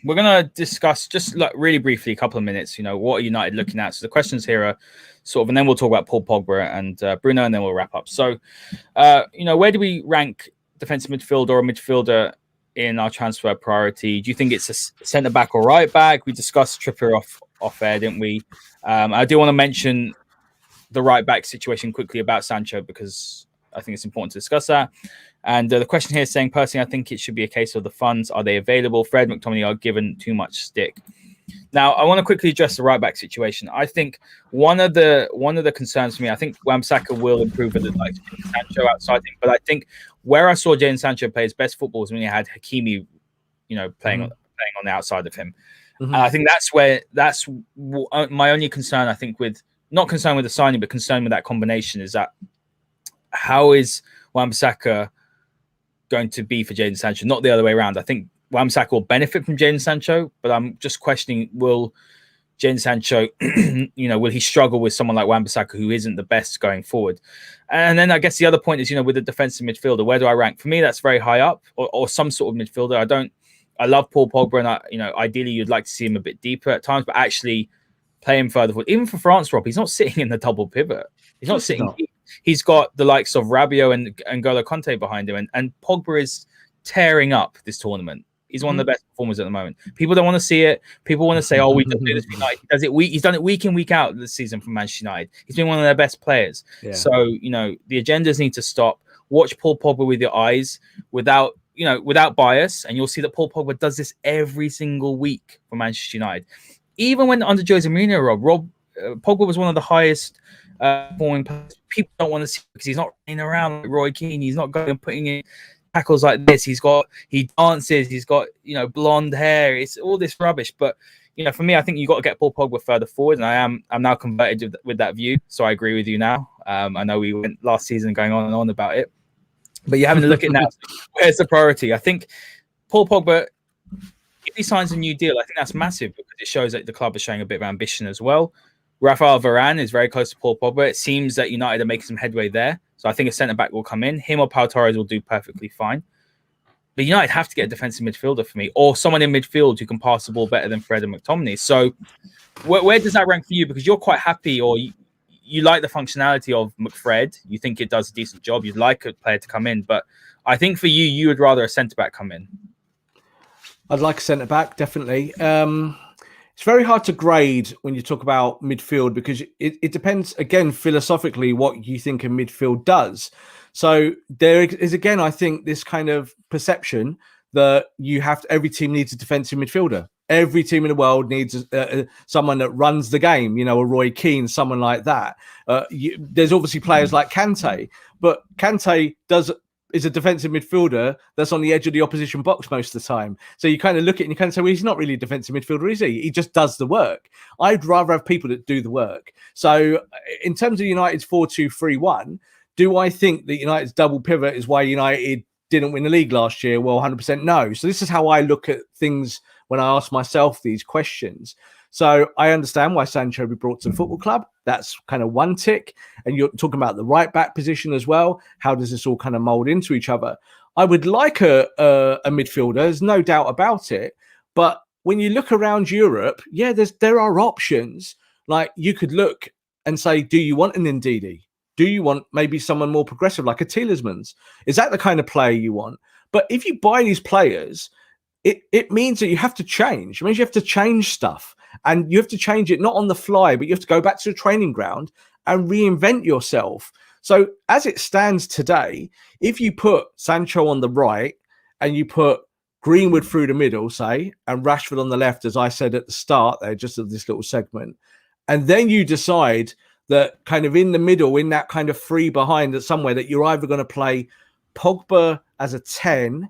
we're going to discuss just really briefly, a couple of minutes, what are United looking at? So the questions here are sort of, and then we'll talk about Paul Pogba and Bruno, and then we'll wrap up. So, where do we rank defensive midfielder or midfielder in our transfer priority? Do you think it's a centre back or right back? We discussed Trippier off air, didn't we? I do want to mention the right back situation quickly about Sancho, because I think it's important to discuss that. And the question here is saying, personally, I think it should be a case of the funds. Are they available? Fred, McTominay are given too much stick. Now, I want to quickly address the right back situation. I think one of the concerns for me, I think Wan-Bissaka will improve with like Sancho outside him, but I think where I saw Jadon Sancho play his best football was when he had Hakimi, playing on the outside of him. And I think that's my only concern. I think not concern with the signing, but concern with that combination is that how is Wan-Bissaka going to be for Jadon Sancho, not the other way around. I think Wan-Bissaka will benefit from Jadon Sancho, but I'm just questioning, will Jadon Sancho, will he struggle with someone like Wan-Bissaka who isn't the best going forward? And then I guess the other point is, with the defensive midfielder, where do I rank? For me, that's very high up, or some sort of midfielder. I love Paul Pogba, and ideally you'd like to see him a bit deeper at times, but actually play him further forward. Even for France, Rob, he's not sitting in the double pivot. He's not sitting. He's got the likes of Rabiot and N'Golo Kanté behind him, and Pogba is tearing up this tournament. He's one of the best performers at the moment. People don't want to see it. People want to say, "Oh, we don't do this." He does it. He's done it week in, week out this season for Manchester United. He's been one of their best players. Yeah. So the agendas need to stop. Watch Paul Pogba with your eyes, without bias, and you'll see that Paul Pogba does this every single week for Manchester United. Even when under Jose Mourinho, Rob Pogba was one of the highest performing players. People don't want to see it because he's not running around like Roy Keane. He's not going and putting in tackles like this. He dances. He's got blonde hair. It's all this rubbish. But for me, I think you got to get Paul Pogba further forward, and I'm now converted with that view. So I agree with you now. I know we went last season going on and on about it, but you're having to look at now. Where's the priority? I think Paul Pogba, if he signs a new deal, I think that's massive because it shows that the club is showing a bit of ambition as well. Rafael Varane is very close to Paul Pogba. It seems that United are making some headway there. So I think a centre-back will come in. Him or Pau Torres will do perfectly fine. But United have to get a defensive midfielder for me, or someone in midfield who can pass the ball better than Fred and McTominay. So Where does that rank for you? Because you're quite happy, or you like the functionality of McFred. You think it does a decent job. You'd like a player to come in, but I think for you, you would rather a centre back come in. I'd like a centre back, definitely. It's very hard to grade when you talk about midfield because it depends, again, philosophically, what you think a midfield does. So there is, again, I think this kind of perception that every team needs a defensive midfielder. Every team in the world needs someone that runs the game, a Roy Keane, someone like that. There's obviously players like Kante, but Kante is a defensive midfielder that's on the edge of the opposition box most of the time. So you kind of look at it and you kind of say, well, he's not really a defensive midfielder, is he? He just does the work. I'd rather have people that do the work. So in terms of United's 4-2-3-1, do I think that United's double pivot is why United didn't win the league last year? Well, 100% no. So this is how I look at things when I ask myself these questions. So I understand why Sancho be brought to the football club. That's kind of one tick. And you're talking about the right back position as well. How does this all kind of mold into each other? I would like a midfielder. There's no doubt about it. But when you look around Europe, there are options. Like you could look and say, do you want an Ndidi? Do you want maybe someone more progressive like a Tielemans? Is that the kind of player you want? But if you buy these players, it means that you have to change. It means you have to change stuff. And you have to change it not on the fly, but you have to go back to the training ground and reinvent yourself. So as it stands today, if you put Sancho on the right and you put Greenwood through the middle, say, and Rashford on the left, as I said at the start there, just of this little segment, and then you decide that kind of in the middle, in that kind of free behind that somewhere that you're either going to play Pogba as a 10,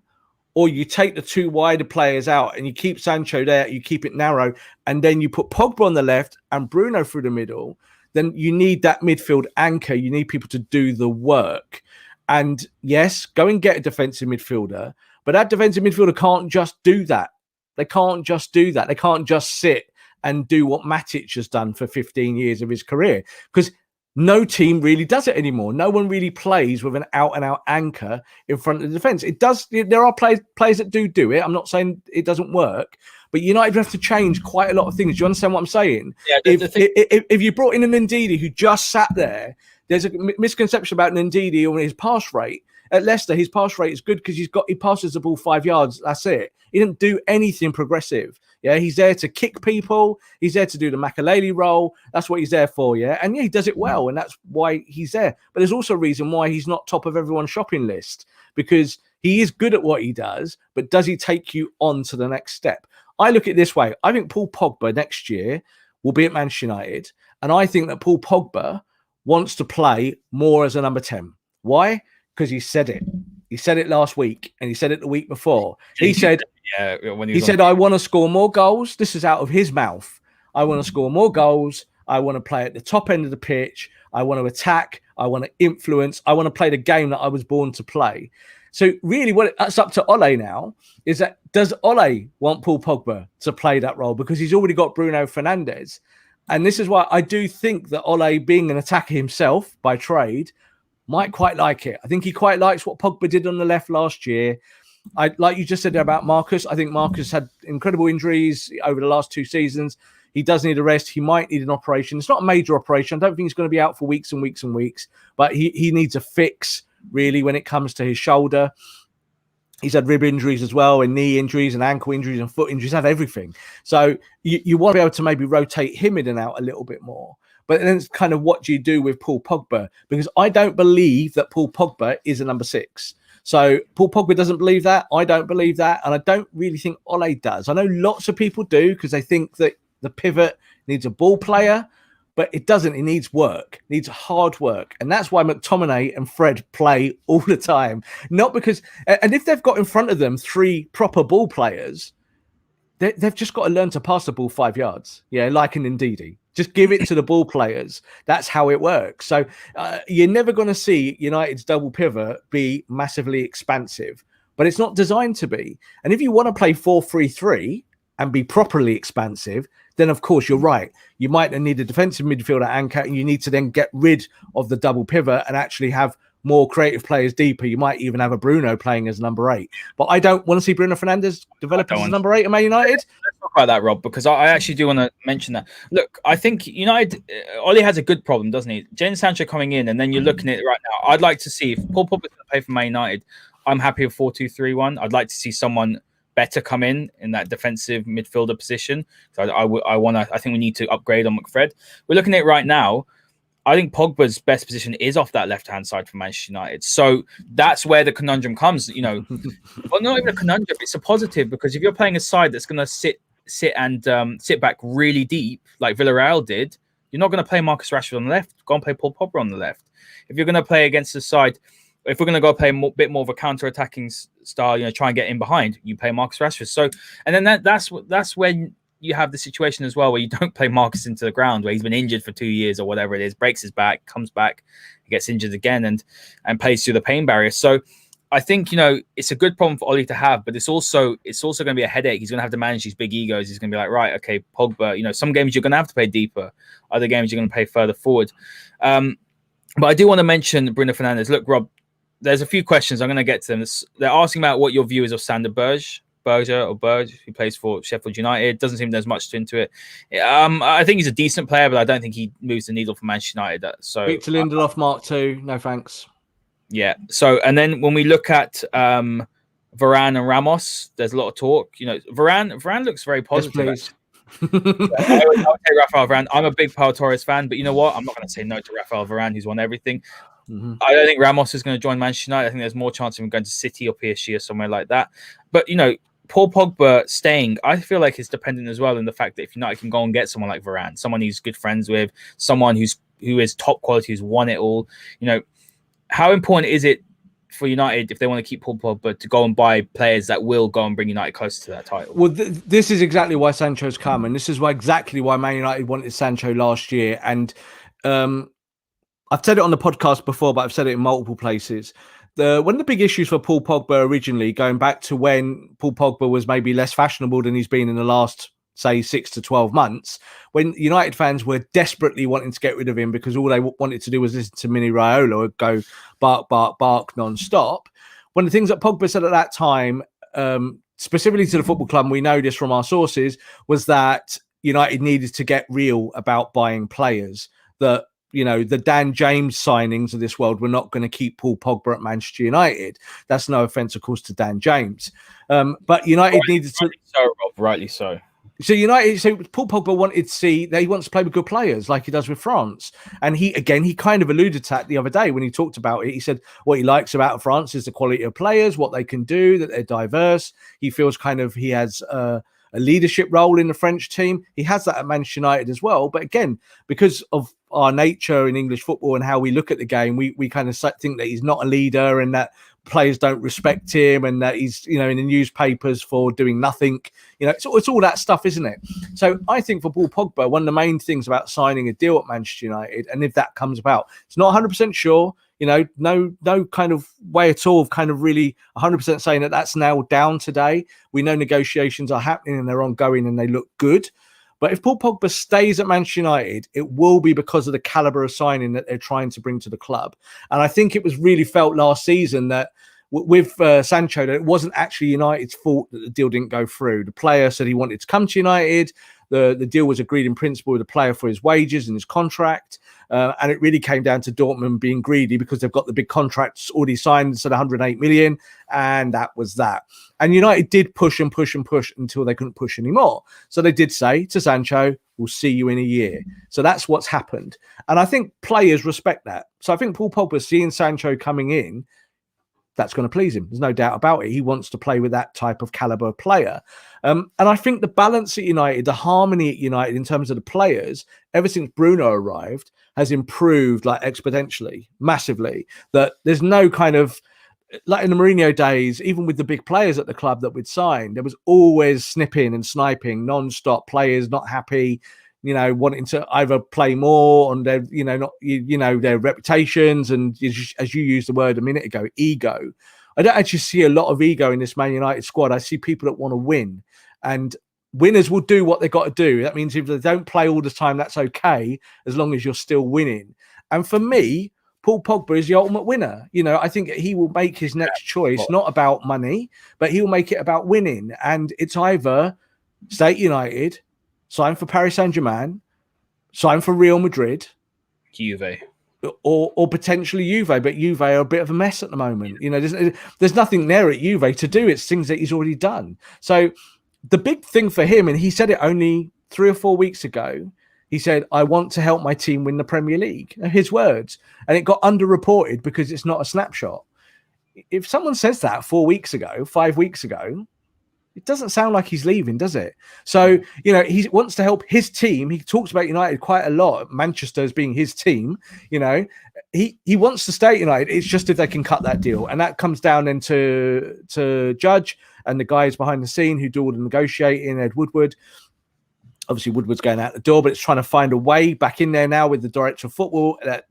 or you take the two wider players out and you keep Sancho there, you keep it narrow, and then you put Pogba on the left and Bruno through the middle, then you need that midfield anchor. You need people to do the work. And yes, go and get a defensive midfielder, but that defensive midfielder can't just do that. They can't just do that. They can't just sit and do what Matic has done for 15 years of his career, because no team really does it anymore. No one really plays with an out-and-out anchor in front of the defence. It does. There are players that do it. I'm not saying it doesn't work, but United have to change quite a lot of things. Do you understand what I'm saying? Yeah, if you brought in an Ndidi who just sat there, there's a misconception about an Ndidi on his pass rate. At Leicester, his pass rate is good because he passes the ball 5 yards. That's it. He didn't do anything progressive. Yeah, he's there to kick people. He's there to do the Makaleli role. That's what he's there for. Yeah, and he does it well, and that's why he's there. But there's also a reason why he's not top of everyone's shopping list, because he is good at what he does. But does he take you on to the next step? I look at it this way. I think Paul Pogba next year will be at Manchester United, and I think that Paul Pogba wants to play more as a number 10. Why? Because he said it. He said it last week, and he said it the week before. He said, I want to score more goals. This is out of his mouth. I want to score more goals. I want to play at the top end of the pitch. I want to attack. I want to influence. I want to play the game that I was born to play. So really that's up to Ole now, is that does Ole want Paul Pogba to play that role? Because he's already got Bruno Fernandes. And this is why I do think that Ole, being an attacker himself by trade, might quite like it. I think he quite likes what Pogba did on the left last year. Like you just said about Marcus, I think Marcus had incredible injuries over the last 2 seasons. He does need a rest. He might need an operation. It's not a major operation. I don't think he's going to be out for weeks and weeks and weeks, but he needs a fix, really, when it comes to his shoulder. He's had rib injuries as well, and knee injuries and ankle injuries and foot injuries, have everything. So you want to be able to maybe rotate him in and out a little bit more. But then it's kind of what do you do with Paul Pogba? Because I don't believe that Paul Pogba is a number 6. So Paul Pogba doesn't believe that. I don't believe that. And I don't really think Ole does. I know lots of people do, because they think that the pivot needs a ball player, but it doesn't. It needs work. It needs hard work. And that's why McTominay and Fred play all the time. Not because, and if they've got in front of them 3 proper ball players, they've just got to learn to pass the ball 5 yards. Yeah, like an Ndidi. Just give it to the ball players. That's how it works. So you're never going to see United's double pivot be massively expansive, but it's not designed to be. And if you want to play 4-3-3 and be properly expansive, then of course you're right. You might need a defensive midfielder anchor, and you need to then get rid of the double pivot and actually have more creative players deeper. You might even have a Bruno playing as number 8. But I don't want to see Bruno Fernandes develop as number 8 at Man United. talk about that, Rob, because I actually do want to mention that. Look, I think United, Ollie has a good problem, doesn't he? Jadon Sancho coming in, and then you're looking at it right now. I'd like to see if Paul Pogba's going to play for Man United. I'm happy with 4-2-3-1. I'd like to see someone better come in that defensive midfielder position. So I think we need to upgrade on McFred. We're looking at it right now. I think Pogba's best position is off that left-hand side for Manchester United. So that's where the conundrum comes, Well, not even a conundrum, it's a positive, because if you're playing a side that's going to sit back really deep, like Villarreal did, you're not going to play Marcus Rashford on the left. Go and play Paul Pogba on the left. If you're going to play against the side, if we're going to go play a bit more of a counter-attacking style, try and get in behind, you play Marcus Rashford. So, and then that's when you have the situation as well where you don't play Marcus into the ground, where he's been injured for 2 years or whatever it is, breaks his back, comes back, gets injured again, and plays through the pain barrier. So I think it's a good problem for Ollie to have, but it's also going to be a headache. He's going to have to manage these big egos. He's going to be like, right, okay, Pogba. Some games you're going to have to play deeper, other games you're going to play further forward. But I do want to mention Bruno Fernandes. Look, Rob, there's a few questions. I'm going to get to them. They're asking about what your view is of Sander Berge, who plays for Sheffield United. Doesn't seem there's much into it. I think he's a decent player, but I don't think he moves the needle for Manchester United. So Victor Lindelof, Mark II, no thanks. Yeah. So, and then when we look at Varane and Ramos, there's a lot of talk. Varane looks very positive. Yes, I would say Rafael Varane. I'm a big Pau Torres fan, but you know what? I'm not going to say no to Rafael Varane, who's won everything. Mm-hmm. I don't think Ramos is going to join Manchester United. I think there's more chance of him going to City or PSG or somewhere like that. But, Paul Pogba staying, I feel like it's dependent as well in the fact that if United can go and get someone like Varane, someone he's good friends with, someone who is top quality, who's won it all, how important is it for United, if they want to keep Paul Pogba, to go and buy players that will go and bring United closer to that title? Well, this is exactly why Sancho's come, and this is exactly why Man United wanted Sancho last year. And I've said it on the podcast before, but I've said it in multiple places. One of the big issues for Paul Pogba originally, going back to when Paul Pogba was maybe less fashionable than he's been in the last, say, 6 to 12 months, when United fans were desperately wanting to get rid of him because all they wanted to do was listen to Mini Raiola go bark, bark, bark non-stop. One of the things that Pogba said at that time, specifically to the football club, we know this from our sources, was that United needed to get real about buying players. That the Dan James signings of this world were not going to keep Paul Pogba at Manchester United. That's no offense, of course, to Dan James. But United needed to... Rightly so. So Paul Pogba wanted to see that he wants to play with good players like he does with France. And he kind of alluded to that the other day when he talked about it. He said what he likes about France is the quality of players, what they can do, that they're diverse. He feels he has a leadership role in the French team. He has that at Manchester United as well. But again, because of our nature in English football and how we look at the game, we kind of think that he's not a leader and that players don't respect him and that he's, in the newspapers for doing nothing. It's all that stuff, isn't it? So I think for Paul Pogba, one of the main things about signing a deal at Manchester United, and if that comes about, it's not 100% sure, no kind of way at all of kind of really 100% saying that that's nailed down today. We know negotiations are happening and they're ongoing and they look good. But if Paul Pogba stays at Manchester United, it will be because of the caliber of signing that they're trying to bring to the club. And I think it was really felt last season that with Sancho, that it wasn't actually United's fault that the deal didn't go through. The player said he wanted to come to United. The deal was agreed in principle with the player for his wages and his contract. And it really came down to Dortmund being greedy because they've got the big contracts already signed, so 108 million. And that was that. And United did push and push and push until they couldn't push anymore. So they did say to Sancho, we'll see you in a year. So that's what's happened. And I think players respect that. So I think Paul Pogba seeing Sancho coming in, that's going to please him. There's no doubt about it. He wants to play with that type of caliber player. And I think the balance at United, the harmony at United in terms of the players, ever since Bruno arrived, has improved like exponentially, massively. That there's no kind of, like in the Mourinho days, even with the big players at the club that we'd signed, there was always snipping and sniping, non-stop, players not happy, wanting to either play more on their, their reputations and, as you used the word a minute ago, ego. I don't actually see a lot of ego in this Man United squad. I see people that want to win, and winners will do what they've got to do. That means if they don't play all the time, that's okay, as long as you're still winning. And for me, Paul Pogba is the ultimate winner. I think he will make his next choice, not about money, but he will make it about winning. And it's either stay at United, sign for Paris Saint-Germain, sign for Real Madrid, Juve, or potentially Juve, but Juve are a bit of a mess at the moment. You know, there's nothing there at Juve to do. It's things that he's already done. So the big thing for him, and he said it only 3 or 4 weeks ago, he said, I want to help my team win the Premier League. His words. And it got underreported because it's not a snapshot. If someone says that 4 weeks ago, 5 weeks ago, it doesn't sound like he's leaving, does it? So, you know, he wants to help his team. He talks about United quite a lot. Manchester as being his team. You know, he wants to stay at United. It's just if they can cut that deal. And that comes down into Judge and the guys behind the scene who do all the negotiating, Ed Woodward. Obviously, Woodward's going out the door, but it's trying to find a way back in there now with the director of football that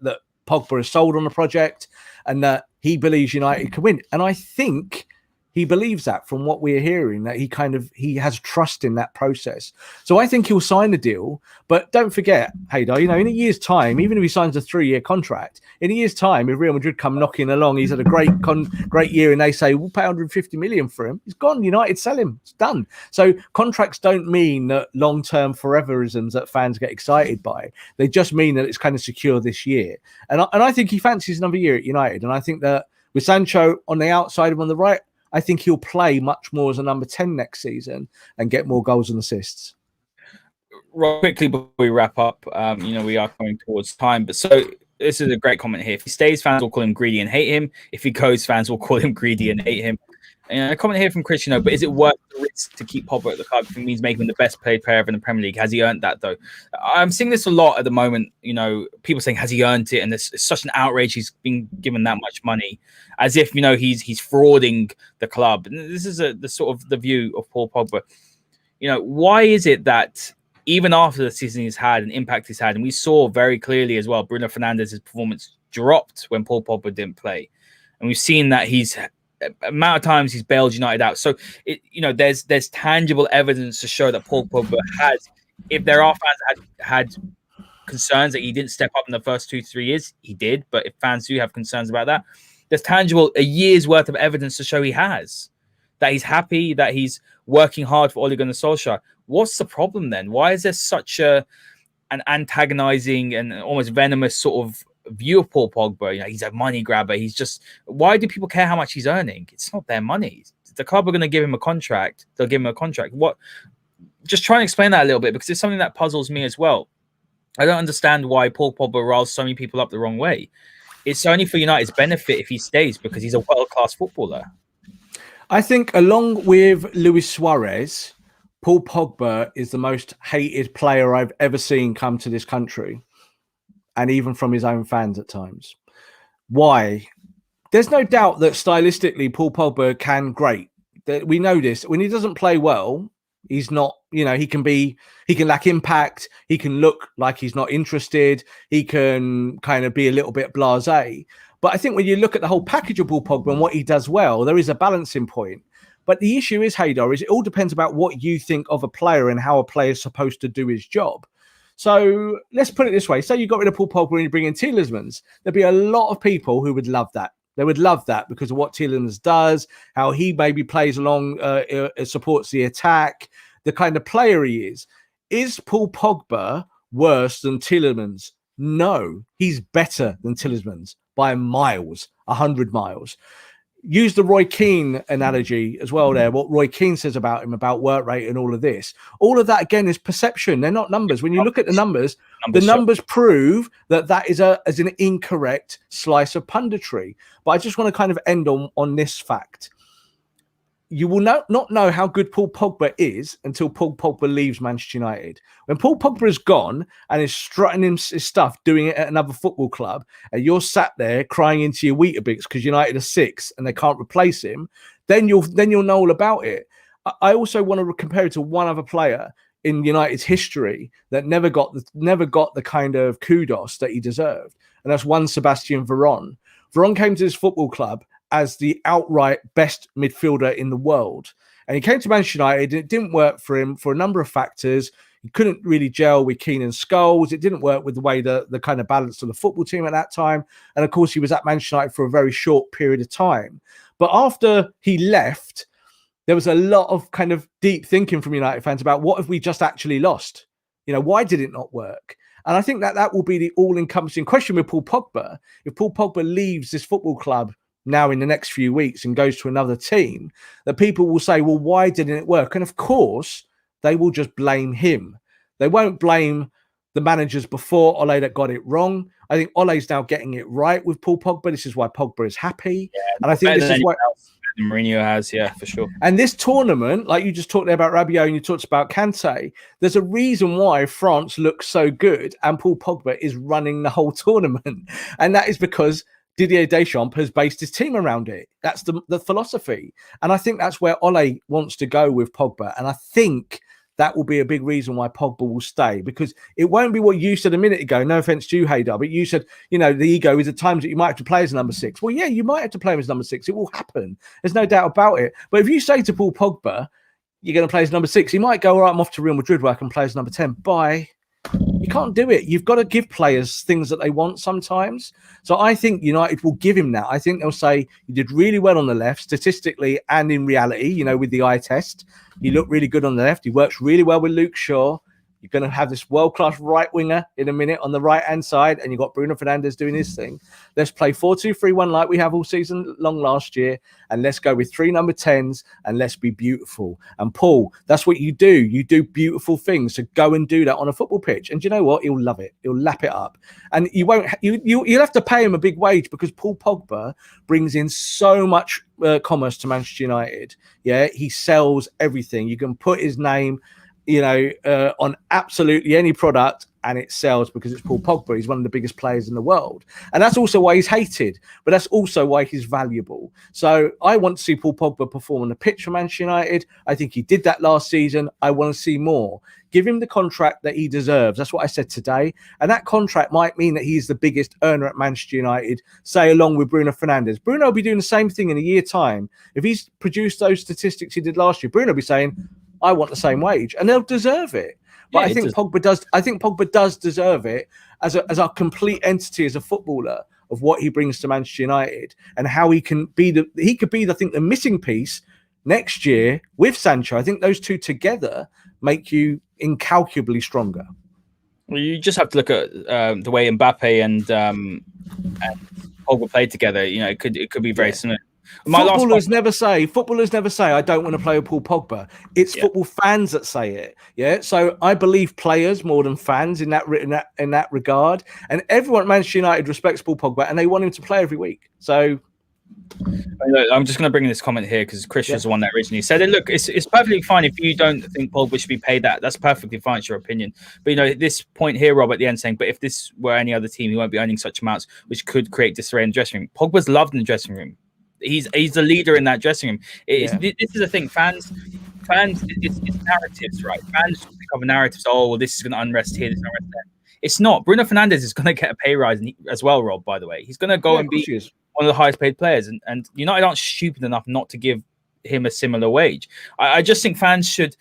Pogba has sold on the project and that he believes United can win. And I think he believes that from what we're hearing, that he has trust in that process. So I think he'll sign the deal. But don't forget, Haider, you know, in a year's time, even if he signs a 3-year contract, in a year's time, if Real Madrid come knocking along, he's had a great year and they say, we'll pay 150 million for him. He's gone. United sell him. It's done. So contracts don't mean that long-term foreverisms that fans get excited by. They just mean that it's kind of secure this year. And I think he fancies another year at United. And I think that with Sancho on the outside and on the right, I think he'll play much more as a number 10 next season and get more goals and assists. Real quickly before we wrap up, you know, we are coming towards time, but so this is a great comment here. If he stays, fans will call him greedy and hate him. If he goes, fans will call him greedy and hate him. And a comment here from Christian, but is it worth the risk to keep Pogba at the club if it means making him the best paid player ever in the Premier League? Has he earned that, though? I'm seeing this a lot at the moment. You know, people saying, has he earned it? And it's such an outrage he's been given that much money, as if, you know, he's frauding the club. And this is the sort of the view of Paul Pogba. You know, why is it that even after the season he's had and impact he's had, and we saw very clearly as well, Bruno Fernandes's performance dropped when Paul Pogba didn't play, and we've seen that amount of times he's bailed United out. So you know, there's tangible evidence to show that Paul Pogba has. If there are fans that had concerns that he didn't step up in the first 2-3 years, he did. But if fans do have concerns about that, there's tangible a year's worth of evidence to show he has. That he's happy, that he's working hard for Ole Gunnar Solskjaer. What's the problem then? Why is there such an antagonizing and almost venomous sort of view of Paul Pogba? You know, he's a money grabber. He's just, why do people care how much he's earning? It's not their money. The club are going to give him a contract. They'll give him a contract. Just try and explain that a little bit, because it's something that puzzles me as well. I don't understand why Paul Pogba riles so many people up the wrong way. It's only for United's benefit if he stays, because he's a world-class footballer. I think along with Luis Suarez, Paul Pogba is the most hated player I've ever seen come to this country, and even from his own fans at times. Why? There's no doubt that stylistically Paul Pogba can great. We know this. When he doesn't play well, he's not, you know, he can lack impact. He can look like he's not interested. He can kind of be a little bit blasé. But I think when you look at the whole package of Paul Pogba and what he does well, there is a balancing point. But the issue is, Haider, is it all depends about what you think of a player and how a player is supposed to do his job. So let's put it this way. Say you got rid of Paul Pogba and you bring in Tielemans. There'd be a lot of people who would love that. They would love that because of what Tielemans does, how he maybe plays along, supports the attack, the kind of player he is. Is Paul Pogba worse than Tielemans? No, he's better than Tielemans by miles, 100 miles. Use the Roy Keane analogy as well there, what Roy Keane says about him, about work rate and all of this. All of that, again, is perception. They're not numbers. When you look at the numbers prove that is an incorrect slice of punditry. But I just want to kind of end on this fact. You will not know how good Paul Pogba is until Paul Pogba leaves Manchester United. When Paul Pogba is gone and is strutting his stuff, doing it at another football club, and you're sat there crying into your Weetabix because United are 6 and they can't replace him, then you'll know all about it. I also want to compare it to one other player in United's history that never got the kind of kudos that he deserved, and that's one Sebastian Veron. Veron came to this football club as the outright best midfielder in the world. And he came to Manchester United, and it didn't work for him for a number of factors. He couldn't really gel with Keane and Scholes. It didn't work with the way the kind of balance of the football team at that time. And of course, he was at Manchester United for a very short period of time. But after he left, there was a lot of kind of deep thinking from United fans about what have we just actually lost? Why did it not work? And I think that will be the all-encompassing question with Paul Pogba. If Paul Pogba leaves this football club now in the next few weeks and goes to another team, that people will say, well, why didn't it work? And of course, they will just blame him. They won't blame the managers before Ole that got it wrong. I think Ole's now getting it right with Paul Pogba. This is why Pogba is happy. Yeah, and I think this is why Mourinho has, yeah, for sure. And this tournament, like you just talked there about Rabiot and you talked about Kante, there's a reason why France looks so good and Paul Pogba is running the whole tournament. And that is because Didier Deschamps has based his team around it. That's the philosophy. And I think that's where Ole wants to go with Pogba. And I think that will be a big reason why Pogba will stay, because it won't be what you said a minute ago. No offense to you, Haider, but you said, the ego is at times that you might have to play as number 6. Well, yeah, you might have to play him as number 6. It will happen. There's no doubt about it. But if you say to Paul Pogba, you're going to play as number 6, he might go, all right, I'm off to Real Madrid where I can play as number 10. Bye. You can't do it. You've got to give players things that they want sometimes. So I think United will give him that. I think they'll say you did really well on the left, statistically and in reality, with the eye test. He looked really good on the left. He works really well with Luke Shaw. You're going to have this world-class right winger in a minute on the right-hand side, and you've got Bruno Fernandes doing his thing. Let's play 4-2-3-1 like we have all season long last year, and let's go with 3 number 10s, and let's be beautiful. And Paul, that's what you do. You do beautiful things. So go and do that on a football pitch. And you know what? He'll love it. He'll lap it up. And you'll have to pay him a big wage, because Paul Pogba brings in so much commerce to Manchester United. Yeah, he sells everything. You can put his name on absolutely any product and it sells because it's Paul Pogba. He's one of the biggest players in the world. And that's also why he's hated, but that's also why he's valuable. So I want to see Paul Pogba perform on the pitch for Manchester United. I think he did that last season. I want to see more. Give him the contract that he deserves. That's what I said today. And that contract might mean that he's the biggest earner at Manchester United, say along with Bruno Fernandes. Bruno will be doing the same thing in a year's time. If he's produced those statistics he did last year, Bruno will be saying, I want the same wage, and they'll deserve it. But I think Pogba does. I think Pogba does deserve it as a complete entity, as a footballer, of what he brings to Manchester United and how he can be I think the missing piece next year with Sancho. I think those two together make you incalculably stronger. Well, you just have to look at the way Mbappe and Pogba played together. It could be very similar. Footballers never say, I don't want to play with Paul Pogba. It's football fans that say it. Yeah. So I believe players more than fans in that regard. And everyone at Manchester United respects Paul Pogba and they want him to play every week. So I'm just going to bring in this comment here because Chris was the one that originally said it. Look, it's perfectly fine if you don't think Pogba should be paid that. That's perfectly fine. It's your opinion. But this point here, Rob, at the end saying, but if this were any other team, he won't be earning such amounts, which could create disarray in the dressing room. Pogba's loved in the dressing room. He's the leader in that dressing room. This is the thing. Fans, it's narratives, right? Fans cover narratives. Oh, well, this is going to unrest here, this unrest there. It's not. Bruno Fernandes is going to get a pay rise as well, Rob, by the way. He's going to go and be one of the highest paid players. And United aren't stupid enough not to give him a similar wage. I just think fans should,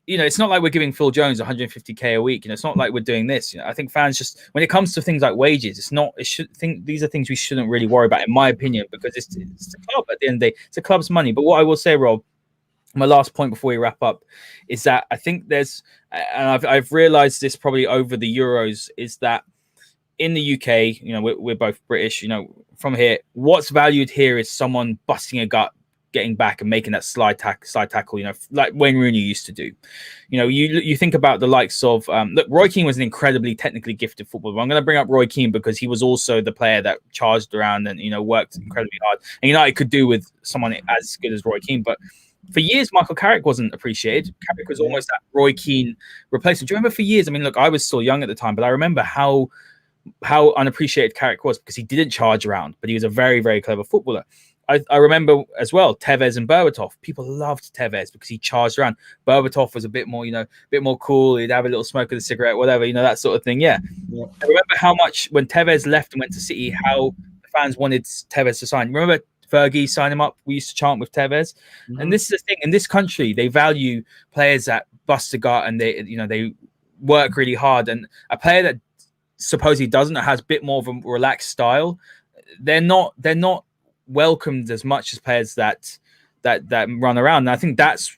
it's not like we're giving Phil Jones 150k a week. It's not like we're doing this. I think fans just, when it comes to things like wages, these are things we shouldn't really worry about, in my opinion, because it's the club at the end of the day. It's the club's money. But what I will say, Rob, my last point before we wrap up is that I think there's, and I've realized this probably over the Euros, is that in the UK, we're both British, from here, what's valued here is someone busting a gut, getting back and making that slide tackle, like Wayne Rooney used to do. You think about the likes of, look, Roy Keane was an incredibly technically gifted footballer. I'm going to bring up Roy Keane because he was also the player that charged around and, worked incredibly hard. And United could do with someone as good as Roy Keane. But for years, Michael Carrick wasn't appreciated. Carrick was almost that Roy Keane replacement. Do you remember for years? I mean, look, I was still young at the time, but I remember how unappreciated Carrick was because he didn't charge around, but he was a very, very clever footballer. I remember as well, Tevez and Berbatov. People loved Tevez because he charged around. Berbatov was a bit more, cool. He'd have a little smoke of the cigarette, whatever, that sort of thing. Yeah. I remember how much when Tevez left and went to City, how the fans wanted Tevez to sign. Remember Fergie signed him up? We used to chant with Tevez. Mm-hmm. And this is the thing. In this country, they value players that bust a gut and they work really hard. And a player that supposedly doesn't, has a bit more of a relaxed style, they're not welcomed as much as players that run around. And I think that's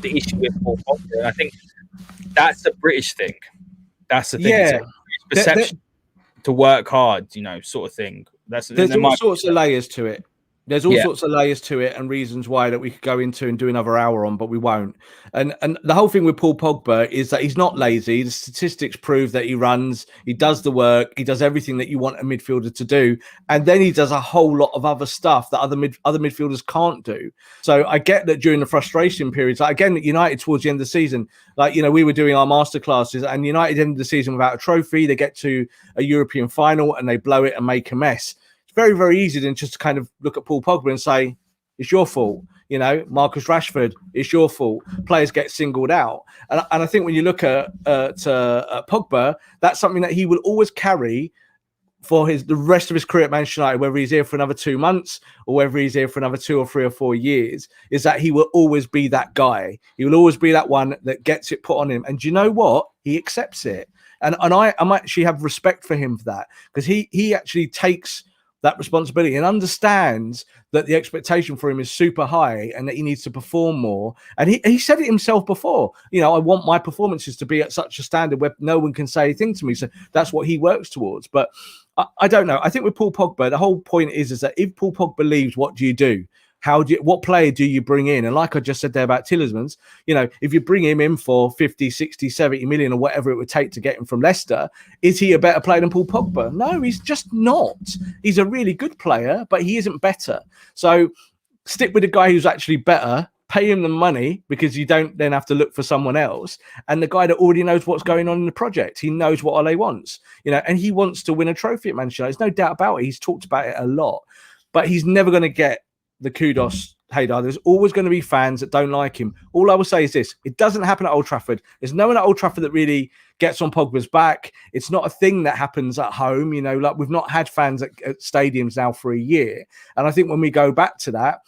the issue with Paul Pogba. And I think that's the British thing. That's the thing. Yeah, it's perception to work hard, sort of thing. There's all sorts of layers to it. There's all sorts of layers to it and reasons why that we could go into and do another hour on, but we won't. And the whole thing with Paul Pogba is that he's not lazy. The statistics prove that he runs, he does the work, he does everything that you want a midfielder to do, and then he does a whole lot of other stuff that other midfielders can't do. So I get that during the frustration periods, like again at United towards the end of the season, like we were doing our masterclasses, and United ended the season without a trophy. They get to a European final and they blow it and make a mess. Very, very easy than just to kind of look at Paul Pogba and say, it's your fault. Marcus Rashford, it's your fault. Players get singled out. And I think when you look at Pogba, that's something that he will always carry for the rest of his career at Manchester United, whether he's here for another 2 months or whether he's here for another 2 or 3 or 4 years, is that he will always be that guy. He will always be that one that gets it put on him. And do you know what? He accepts it. And I actually have respect for him for that, because he actually takes that responsibility and understands that the expectation for him is super high and that he needs to perform more. And he said it himself before, I want my performances to be at such a standard where no one can say anything to me. So that's what he works towards. But I don't know. I think with Paul Pogba, the whole point is that if Paul Pogba leaves, what do you do? What player do you bring in? And like I just said there about Tielemans, if you bring him in for 50, 60, 70 million or whatever it would take to get him from Leicester, is he a better player than Paul Pogba? No, he's just not. He's a really good player, but he isn't better. So stick with the guy who's actually better, pay him the money, because you don't then have to look for someone else. And the guy that already knows what's going on in the project, he knows what Ole wants, and he wants to win a trophy at Manchester United. There's no doubt about it. He's talked about it a lot, but he's never going to get the kudos, Haider. There's always going to be fans that don't like him. All I will say is this: it doesn't happen at Old Trafford. There's no one at Old Trafford that really gets on Pogba's back. It's not a thing that happens at home. Like we've not had fans at stadiums now for a year. And I think when we go back to that,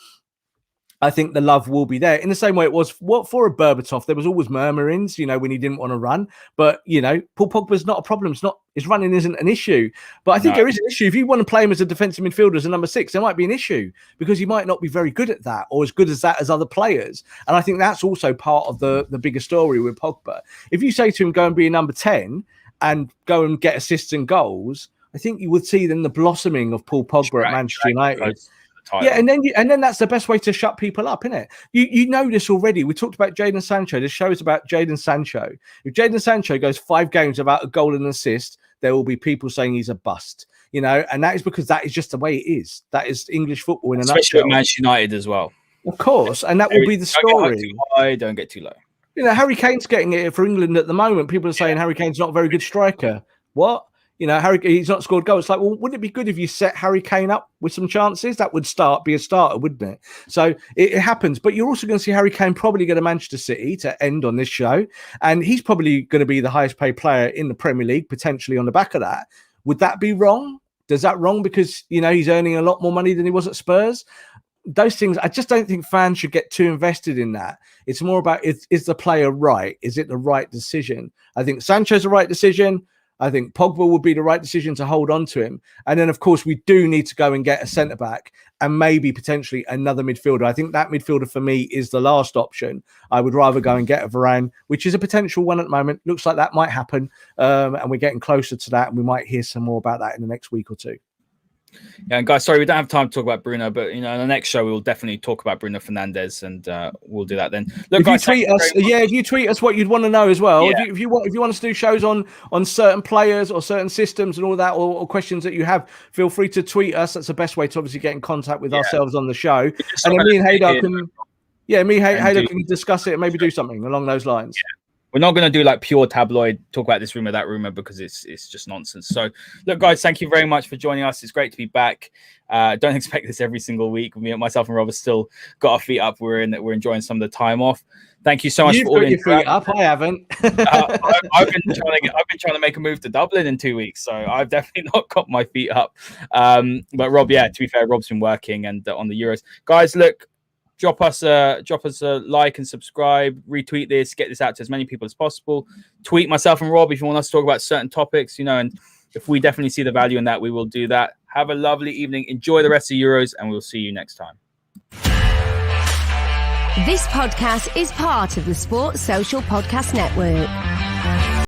I think the love will be there in the same way it was for a Berbatov. There was always murmurings, when he didn't want to run. But, Paul Pogba's not a problem. His running isn't an issue. But I think there is an issue. If you want to play him as a defensive midfielder, as a number 6, there might be an issue because he might not be very good at that or as good as that as other players. And I think that's also part of the bigger story with Pogba. If you say to him, go and be a number 10 and go and get assists and goals, I think you would see then the blossoming of Paul Pogba at Manchester United. Yeah, and then that's the best way to shut people up, isn't it? You know this already. We talked about Jadon Sancho. This show is about Jadon Sancho. If Jadon Sancho goes 5 games without a goal and assist, there will be people saying he's a bust. And that is because that is just the way it is. That is English football in a nutshell. Especially at Manchester United as well. Of course, and that will be the story. Don't get too high, don't get too low. Harry Kane's getting it for England at the moment. People are saying Harry Kane's not a very good striker. What? He's not scored goals. It's like, well, wouldn't it be good if you set Harry Kane up with some chances? That would be a starter, wouldn't it? So it happens. But you're also going to see Harry Kane probably go to Manchester City to end on this show. And he's probably going to be the highest paid player in the Premier League, potentially on the back of that. Would that be wrong? Does that wrong because, he's earning a lot more money than he was at Spurs? Those things, I just don't think fans should get too invested in that. It's more about, is the player right? Is it the right decision? I think Sancho's the right decision. I think Pogba would be the right decision to hold on to him. And then, of course, we do need to go and get a centre-back and maybe potentially another midfielder. I think that midfielder for me is the last option. I would rather go and get a Varane, which is a potential one at the moment. Looks like that might happen. And we're getting closer to that. And we might hear some more about that in the next week or two. Yeah, and guys, sorry, we don't have time to talk about Bruno, but in the next show, we will definitely talk about Bruno Fernandes, and we'll do that then. Look, if guys, if you tweet us what you'd want to know as well. Yeah. If you want us to do shows on certain players or certain systems and all that, or questions that you have, feel free to tweet us. That's the best way to obviously get in contact with ourselves on the show. And then me and Haider can discuss it and maybe do something along those lines. Yeah. We're not going to do like pure tabloid, talk about this rumor, that rumor, because it's just nonsense. So, look, guys, thank you very much for joining us. It's great to be back. Don't expect this every single week. Myself and Rob have still got our feet up. We're enjoying some of the time off. Thank you so much for all your feet up. I haven't. I've been trying to make a move to Dublin in 2 weeks, so I've definitely not got my feet up. But Rob, to be fair, Rob's been working and on the Euros. Guys, look. Drop us a like and subscribe, retweet this, get this out to as many people as possible. Tweet myself and Rob if you want us to talk about certain topics, and if we definitely see the value in that, we will do that. Have a lovely evening. Enjoy the rest of Euros, and we'll see you next time. This podcast is part of the Sports Social Podcast Network.